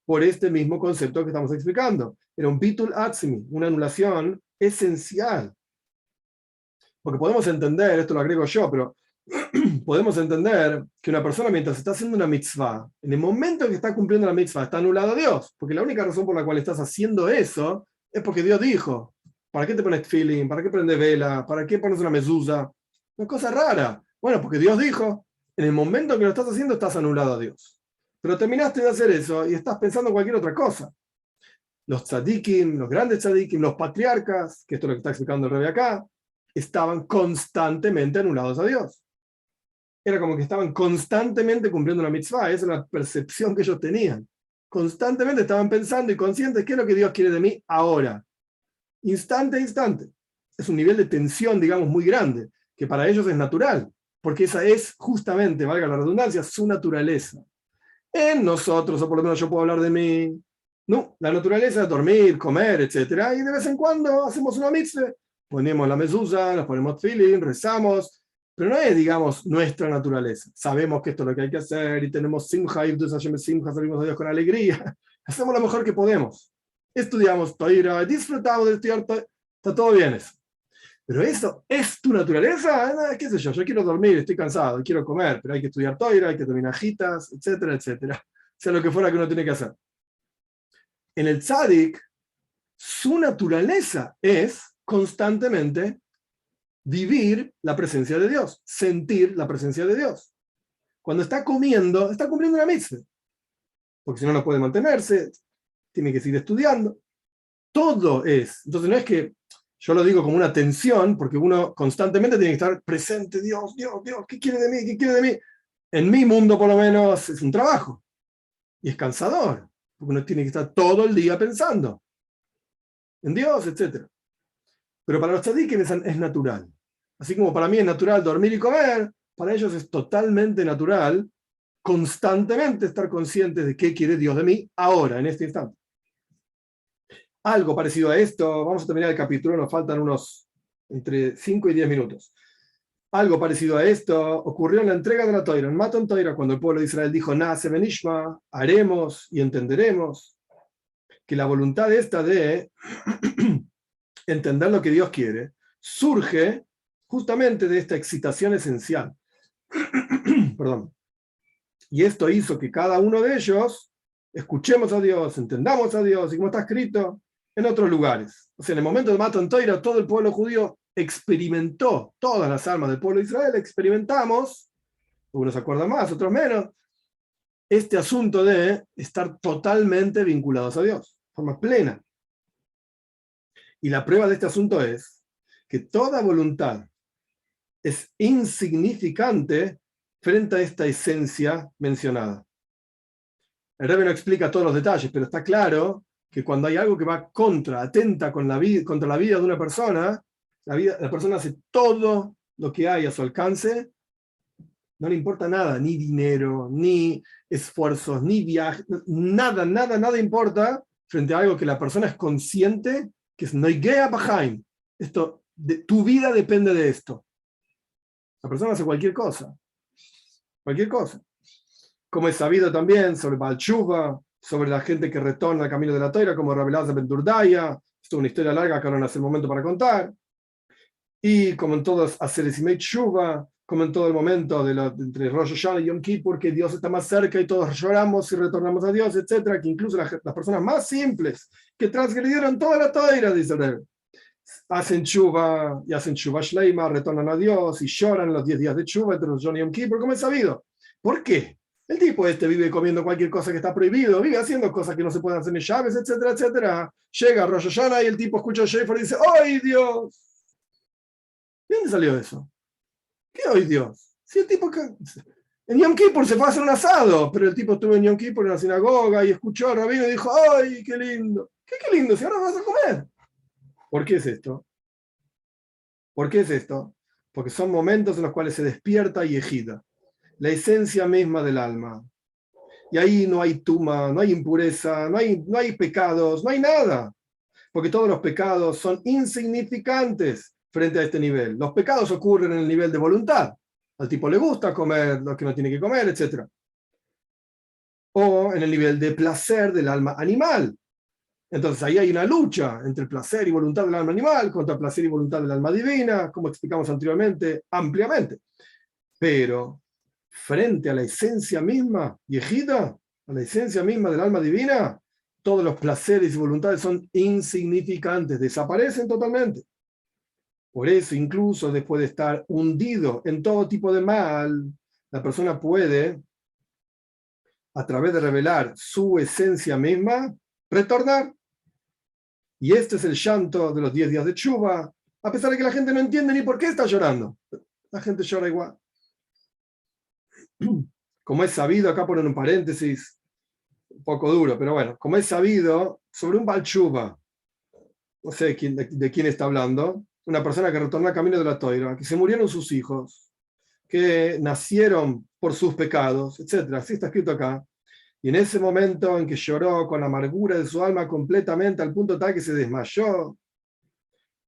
por este mismo concepto que estamos explicando. Era un bitul atzmi, una anulación esencial. Porque podemos entender, esto lo agrego yo, pero podemos entender que una persona mientras está haciendo una mitzvah, en el momento que está cumpliendo la mitzvah, está anulado a Dios, porque la única razón por la cual estás haciendo eso es porque Dios dijo, ¿para qué te pones feeling? ¿Para qué prendes vela? ¿Para qué pones una mezuzá? Una cosa rara. Bueno, porque Dios dijo, en el momento que lo estás haciendo estás anulado a Dios. Pero terminaste de hacer eso y estás pensando en cualquier otra cosa. Los tzadikim, los grandes tzadikim, los patriarcas, que esto es lo que está explicando el Rebbe acá, estaban constantemente anulados a Dios. Era como que estaban constantemente cumpliendo una mitzvah, esa es la percepción que ellos tenían. Constantemente estaban pensando y conscientes qué es lo que Dios quiere de mí ahora. Instante a instante. Es un nivel de tensión, digamos, muy grande, que para ellos es natural, porque esa es justamente, valga la redundancia, su naturaleza. En nosotros, o por lo menos yo puedo hablar de mí, no, la naturaleza es dormir, comer, etc. Y de vez en cuando hacemos una mitzvah, ponemos la mezuzá, nos ponemos feeling, rezamos, pero no es, digamos, nuestra naturaleza. Sabemos que esto es lo que hay que hacer y tenemos simja, y simja, salimos a Dios con alegría. Hacemos lo mejor que podemos. Estudiamos Toira, disfrutamos de estudiar, está todo bien eso. Pero eso es tu naturaleza, qué sé yo quiero dormir, estoy cansado, quiero comer, pero hay que estudiar Toira, hay que terminar jitas, etcétera, etcétera. Sea lo que fuera que uno tiene que hacer. En el tzadik, su naturaleza es constantemente vivir la presencia de Dios, sentir la presencia de Dios. Cuando está comiendo, está cumpliendo una mitzvah, porque si no, no puede mantenerse, tiene que seguir estudiando. Todo es. Entonces no es que yo lo digo como una tensión, porque uno constantemente tiene que estar presente, Dios, Dios, Dios, ¿qué quiere de mí? ¿Qué quiere de mí? En mi mundo, por lo menos, es un trabajo. Y es cansador, porque uno tiene que estar todo el día pensando en Dios, etc. Pero para los tzadikim es natural. Así como para mí es natural dormir y comer, para ellos es totalmente natural constantemente estar conscientes de qué quiere Dios de mí ahora, en este instante. Algo parecido a esto, vamos a terminar el capítulo, nos faltan unos entre 5 y 10 minutos. Algo parecido a esto ocurrió en la entrega de la Toira, en Matan Toira, cuando el pueblo de Israel dijo, Naase Benishma, haremos y entenderemos, que la voluntad esta de entender lo que Dios quiere surge justamente de esta excitación esencial. Perdón. Y esto hizo que cada uno de ellos escuchemos a Dios, entendamos a Dios, y como está escrito, en otros lugares. O sea, en el momento de Matan Toira, todo el pueblo judío experimentó, todas las almas del pueblo de Israel experimentamos, unos se acuerdan más, otros menos, este asunto de estar totalmente vinculados a Dios, de forma plena. Y la prueba de este asunto es que toda voluntad es insignificante frente a esta esencia mencionada. El Rebbe no explica todos los detalles, pero está claro que cuando hay algo que va atenta contra la vida de una persona, la persona hace todo lo que hay a su alcance, no le importa nada, ni dinero, ni esfuerzos, ni viajes, nada importa frente a algo que la persona es consciente que es Noigea Bahaim. Esto, tu vida depende de esto. La persona hace cualquier cosa. Cualquier cosa. Como es sabido también sobre Baal Tshuva, sobre la gente que retorna al camino de la Toira, como Rabbi Elazar ben Durdaya. Esto es una historia larga que ahora no es el momento para contar. Y como en todos Aseres y Tshuva, como en todo el momento entre Rosh Hashanah y Yom Kippur, que Dios está más cerca y todos lloramos y retornamos a Dios, etc. Que incluso las personas más simples que transgredieron toda la Toira, dice el Rebbe, hacen Tshuva y hacen Tshuva Shleima, retornan a Dios y lloran los 10 días de Tshuva entre Rosh Hashanah y Yom Kippur, como es sabido. ¿Por qué? El tipo vive comiendo cualquier cosa que está prohibido, vive haciendo cosas que no se pueden hacer en llaves, etcétera, etcétera. Llega a Rosh Hashanah y el tipo escucha a Shofar y dice, ¡ay Dios! ¿De dónde salió eso? ¿Qué ¡ay Dios! Si el tipo en Yom Kippur se fue a hacer un asado, pero el tipo estuvo en Yom Kippur en la sinagoga y escuchó al rabino y dijo, ¡ay, qué lindo! ¿Qué lindo? Si ahora vas a comer. ¿Por qué es esto? ¿Por qué es esto? Porque son momentos en los cuales se despierta y ejida la esencia misma del alma. Y ahí no hay tuma, no hay impureza, no hay pecados, no hay nada. Porque todos los pecados son insignificantes frente a este nivel. Los pecados ocurren en el nivel de voluntad. Al tipo le gusta comer lo que no tiene que comer, etc. O en el nivel de placer del alma animal. Entonces ahí hay una lucha entre el placer y voluntad del alma animal contra el placer y voluntad del alma divina, como explicamos anteriormente, ampliamente. Pero frente a la esencia misma, yejida, a la esencia misma del alma divina, todos los placeres y voluntades son insignificantes, desaparecen totalmente. Por eso, incluso después de estar hundido en todo tipo de mal, la persona puede, a través de revelar su esencia misma, retornar. Y este es el llanto de los 10 días de Tshuva, a pesar de que la gente no entiende ni por qué está llorando. La gente llora igual. Como es sabido, acá ponen un paréntesis, un poco duro, pero bueno, como es sabido, sobre un Baal Tshuva, no sé de quién está hablando, una persona que retornó al camino de la Toira, que se murieron sus hijos, que nacieron por sus pecados, etc. Así está escrito acá. Y en ese momento en que lloró con la amargura de su alma completamente, al punto tal que se desmayó,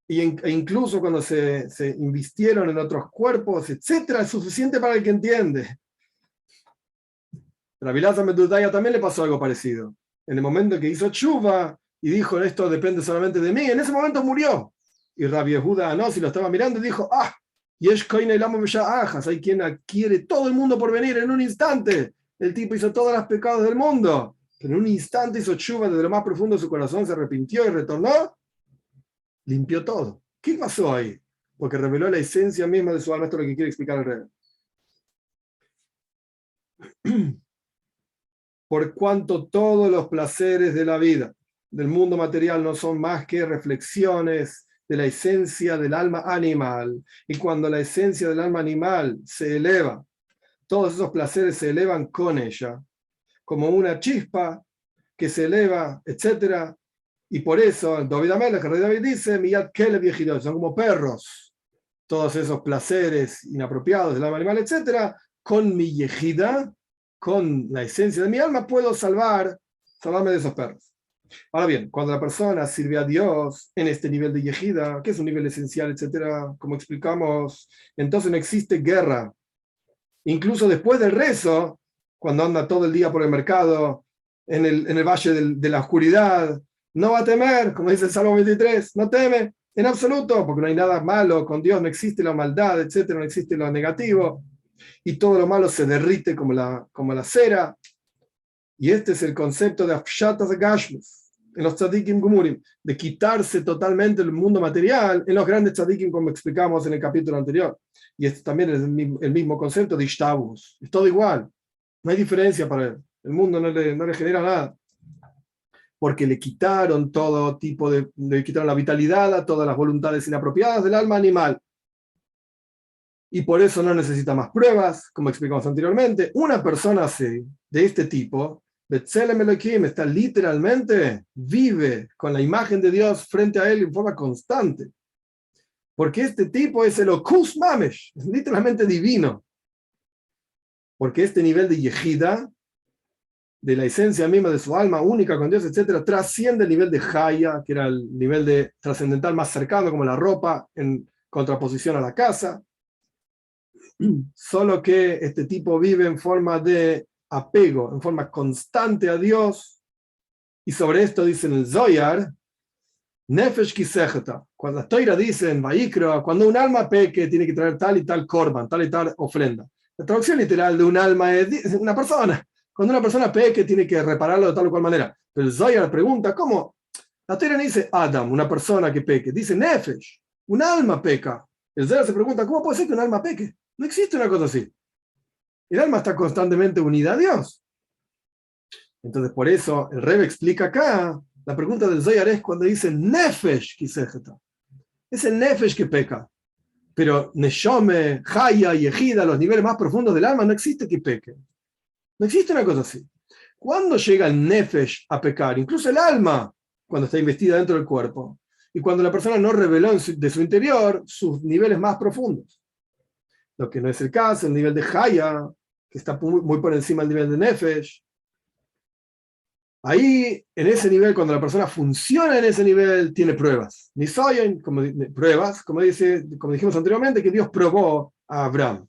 e incluso cuando se invistieron en otros cuerpos, etc., es suficiente para el que entiende. Rabbi Elazar ben Durdaya también le pasó algo parecido. En el momento que hizo Tshuva y dijo, esto depende solamente de mí, en ese momento murió. Y Rabbi Yehuda si lo estaba mirando y dijo, hay quien adquiere todo el mundo por venir en un instante. El tipo hizo todos los pecados del mundo, pero en un instante hizo Tshuva desde lo más profundo de su corazón, se arrepintió y retornó, limpió todo. ¿Qué pasó ahí? porque reveló la esencia misma de su alma. Esto es lo que quiere explicar el rey. Por cuanto todos los placeres de la vida, del mundo material, no son más que reflexiones de la esencia del alma animal. Y cuando la esencia del alma animal se eleva, todos esos placeres se elevan con ella, como una chispa que se eleva, etc. Y por eso, David Amelech, el rey David dice, Miyad Kelev Yehidot, son como perros, todos esos placeres inapropiados del alma animal, etc. Con mi yejida, con la esencia de mi alma, puedo salvarme de esos perros. Ahora bien, cuando la persona sirve a Dios en este nivel de yejida, que es un nivel esencial, etc., como explicamos, entonces no existe guerra. Incluso después del rezo, cuando anda todo el día por el mercado, en el valle de la oscuridad, no va a temer, como dice el Salmo 23, no teme en absoluto, porque no hay nada malo, con Dios no existe la maldad, etc., no existe lo negativo, y todo lo malo se derrite como la cera. Y este es el concepto de Afshatas Gashmus, en los tzadikim gumurim, de quitarse totalmente el mundo material en los grandes tzadikim, como explicamos en el capítulo anterior. Y este también es el mismo concepto de Ishtabus. Es todo igual, no hay diferencia para él. El mundo no le genera nada. Porque le quitaron todo tipo le quitaron la vitalidad a todas las voluntades inapropiadas del alma animal. Y por eso no necesita más pruebas, como explicamos anteriormente. Una persona así, de este tipo, Betzelem Elohim, está literalmente, vive con la imagen de Dios frente a él en forma constante. Porque este tipo es el Okus Mamesh, es literalmente divino. Porque este nivel de Yehida, de la esencia misma de su alma única con Dios, etc., trasciende el nivel de Haya, que era el nivel de trascendental más cercano, como la ropa, en contraposición a la casa. Solo que este tipo vive en forma de apego, en forma constante a Dios, y sobre esto dice en el Zohar, Nefesh Kisecheta, cuando la Toira dice en Vayikra, cuando un alma peque tiene que traer tal y tal korban, tal y tal ofrenda. La traducción literal de un alma es una persona. Cuando una persona peque tiene que repararlo de tal o cual manera. Pero el Zohar pregunta, ¿cómo? La Toira no dice Adam, una persona que peque, dice Nefesh, un alma peca. El Zohar se pregunta, ¿cómo puede ser que un alma peque? No existe una cosa así. El alma está constantemente unida a Dios. Entonces, por eso, el Rebbe explica acá, la pregunta del Zohar es cuando dice Nefesh Kisejeta. Es el Nefesh que peca. Pero Neshome, Haya y Ejida, los niveles más profundos del alma, no existe que peque. No existe una cosa así. ¿Cuándo llega el Nefesh a pecar? Incluso el alma, cuando está investida dentro del cuerpo. Y cuando la persona no reveló de su interior sus niveles más profundos. Lo que no es el caso, el nivel de Haya, que está muy por encima del nivel de Nefesh. Ahí, en ese nivel, cuando la persona funciona en ese nivel, tiene pruebas. Nisoyen, pruebas, como dijimos anteriormente, que Dios probó a Abraham.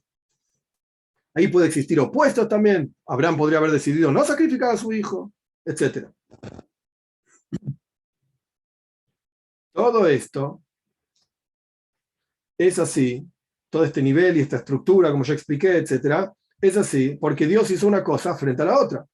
Ahí puede existir opuestos también. Abraham podría haber decidido no sacrificar a su hijo, etc. Todo esto es así, todo este nivel y esta estructura, como ya expliqué, etc., es así porque Dios hizo una cosa frente a la otra.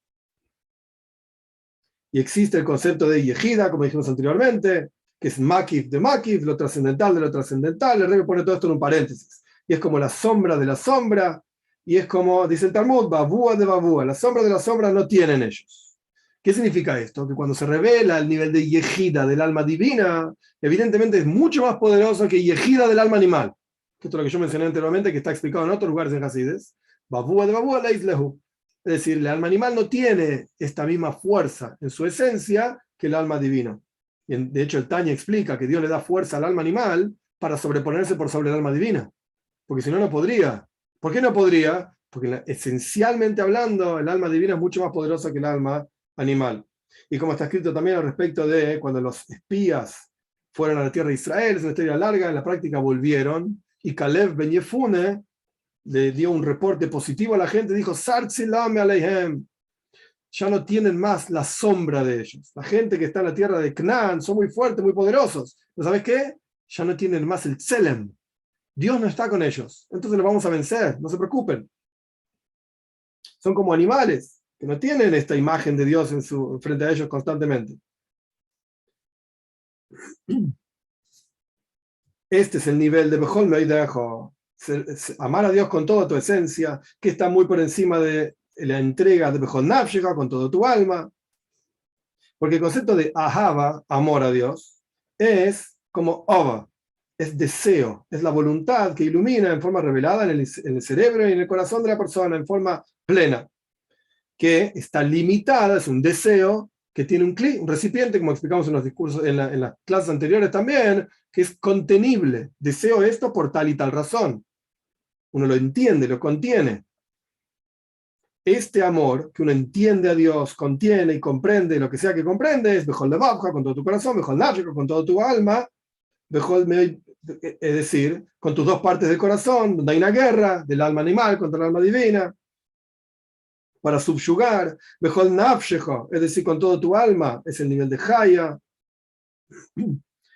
Y existe el concepto de Yehida, como dijimos anteriormente, que es Makif de Makif, lo trascendental de lo trascendental. El rey pone todo esto en un paréntesis. Y es como la sombra de la sombra, y es como, dice el Talmud, Babúa de Babúa, la sombra de la sombra no tienen ellos. ¿Qué significa esto? Que cuando se revela el nivel de Yehida del alma divina, evidentemente es mucho más poderoso que Yehida del alma animal. Esto es lo que yo mencioné anteriormente, que está explicado en otros lugares en Hasides. Babúa de Babúa, Leis Lehu. Es decir, el alma animal no tiene esta misma fuerza en su esencia que el alma divina. Y de hecho, el Tanya explica que Dios le da fuerza al alma animal para sobreponerse por sobre el alma divina. Porque si no, no podría. ¿Por qué no podría? Porque esencialmente hablando, el alma divina es mucho más poderosa que el alma animal. Y como está escrito también al respecto de cuando los espías fueron a la tierra de Israel, es una historia larga, en la práctica volvieron, y Caleb Ben Yefune le dio un reporte positivo a la gente, dijo, Sartzilame Aleihem, ya no tienen más la sombra de ellos. La gente que está en la tierra de Canaán son muy fuertes, muy poderosos. ¿No sabes qué? Ya no tienen más el Tselem. Dios no está con ellos. Entonces los vamos a vencer, no se preocupen. Son como animales que no tienen esta imagen de Dios frente a ellos constantemente. Este es el nivel de Bejol Meidejo, amar a Dios con toda tu esencia, que está muy por encima de la entrega de Bejol Nafshecha, con todo tu alma. Porque el concepto de ahava, amor a Dios, es como ova, es deseo, es la voluntad que ilumina en forma revelada en el cerebro y en el corazón de la persona, en forma plena, que está limitada, es un deseo que tiene un recipiente, como explicamos en los discursos, en las clases anteriores también, que es contenible. Deseo esto por tal y tal razón. Uno lo entiende, lo contiene. Este amor que uno entiende a Dios, contiene y comprende lo que sea que comprende, es Bejol Levavja, con todo tu corazón, Bejol Nafsheka, con toda tu alma, es decir, con tus dos partes del corazón, donde hay una guerra del alma animal contra el alma divina, para subyugar, Bejol Nafshecha, es decir, con todo tu alma, es el nivel de Jaya,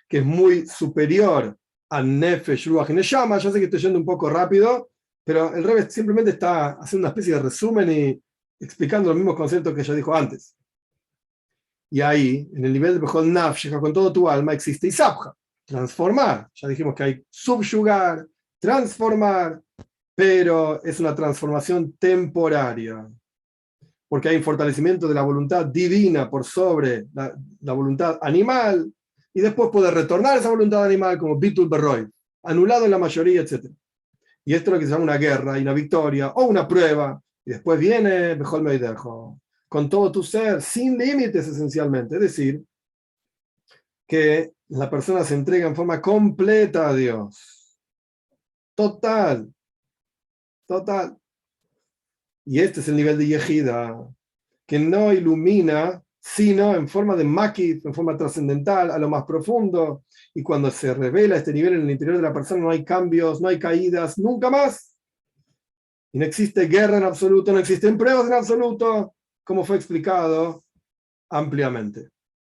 que es muy superior a Nefesh, Ruach y Neshama. Ya sé que estoy yendo un poco rápido, pero el Rebbe simplemente está haciendo una especie de resumen y explicando los mismos conceptos que ya dijo antes. Y ahí, en el nivel de Bejol Nafshecha, con todo tu alma, existe Isabja, transformar. Ya dijimos que hay subyugar, transformar, pero es una transformación temporaria, porque hay un fortalecimiento de la voluntad divina por sobre la voluntad animal, y después puede retornar esa voluntad animal como Bitul Berroy, anulado en la mayoría, etc. Y esto es lo que se llama una guerra y una victoria o una prueba, y después viene Bejol Meidejo, con todo tu ser, sin límites esencialmente, es decir, que la persona se entrega en forma completa a Dios, total, total. Y este es el nivel de Yehida, que no ilumina, sino en forma de maquis, en forma trascendental, a lo más profundo. Y cuando se revela este nivel en el interior de la persona, no hay cambios, no hay caídas, nunca más. Y no existe guerra en absoluto, no existen pruebas en absoluto, como fue explicado ampliamente.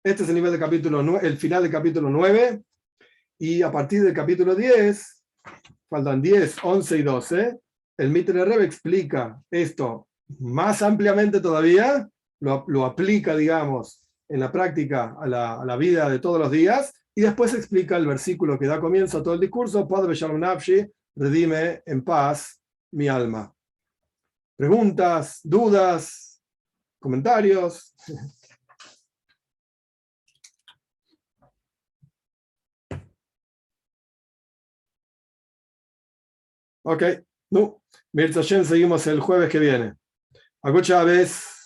Este es el nivel de capítulo, el final del capítulo 9. Y a partir del capítulo 10, faltan 10, 11 y 12, el Mitre Rebbe explica esto más ampliamente todavía, lo aplica, digamos, en la práctica a la vida de todos los días, y después explica el versículo que da comienzo a todo el discurso: Podbe Shalom Nafshi, redime en paz mi alma. Preguntas, dudas, comentarios. Ok, no, Mirza Shem, seguimos el jueves que viene. Agu Chávez.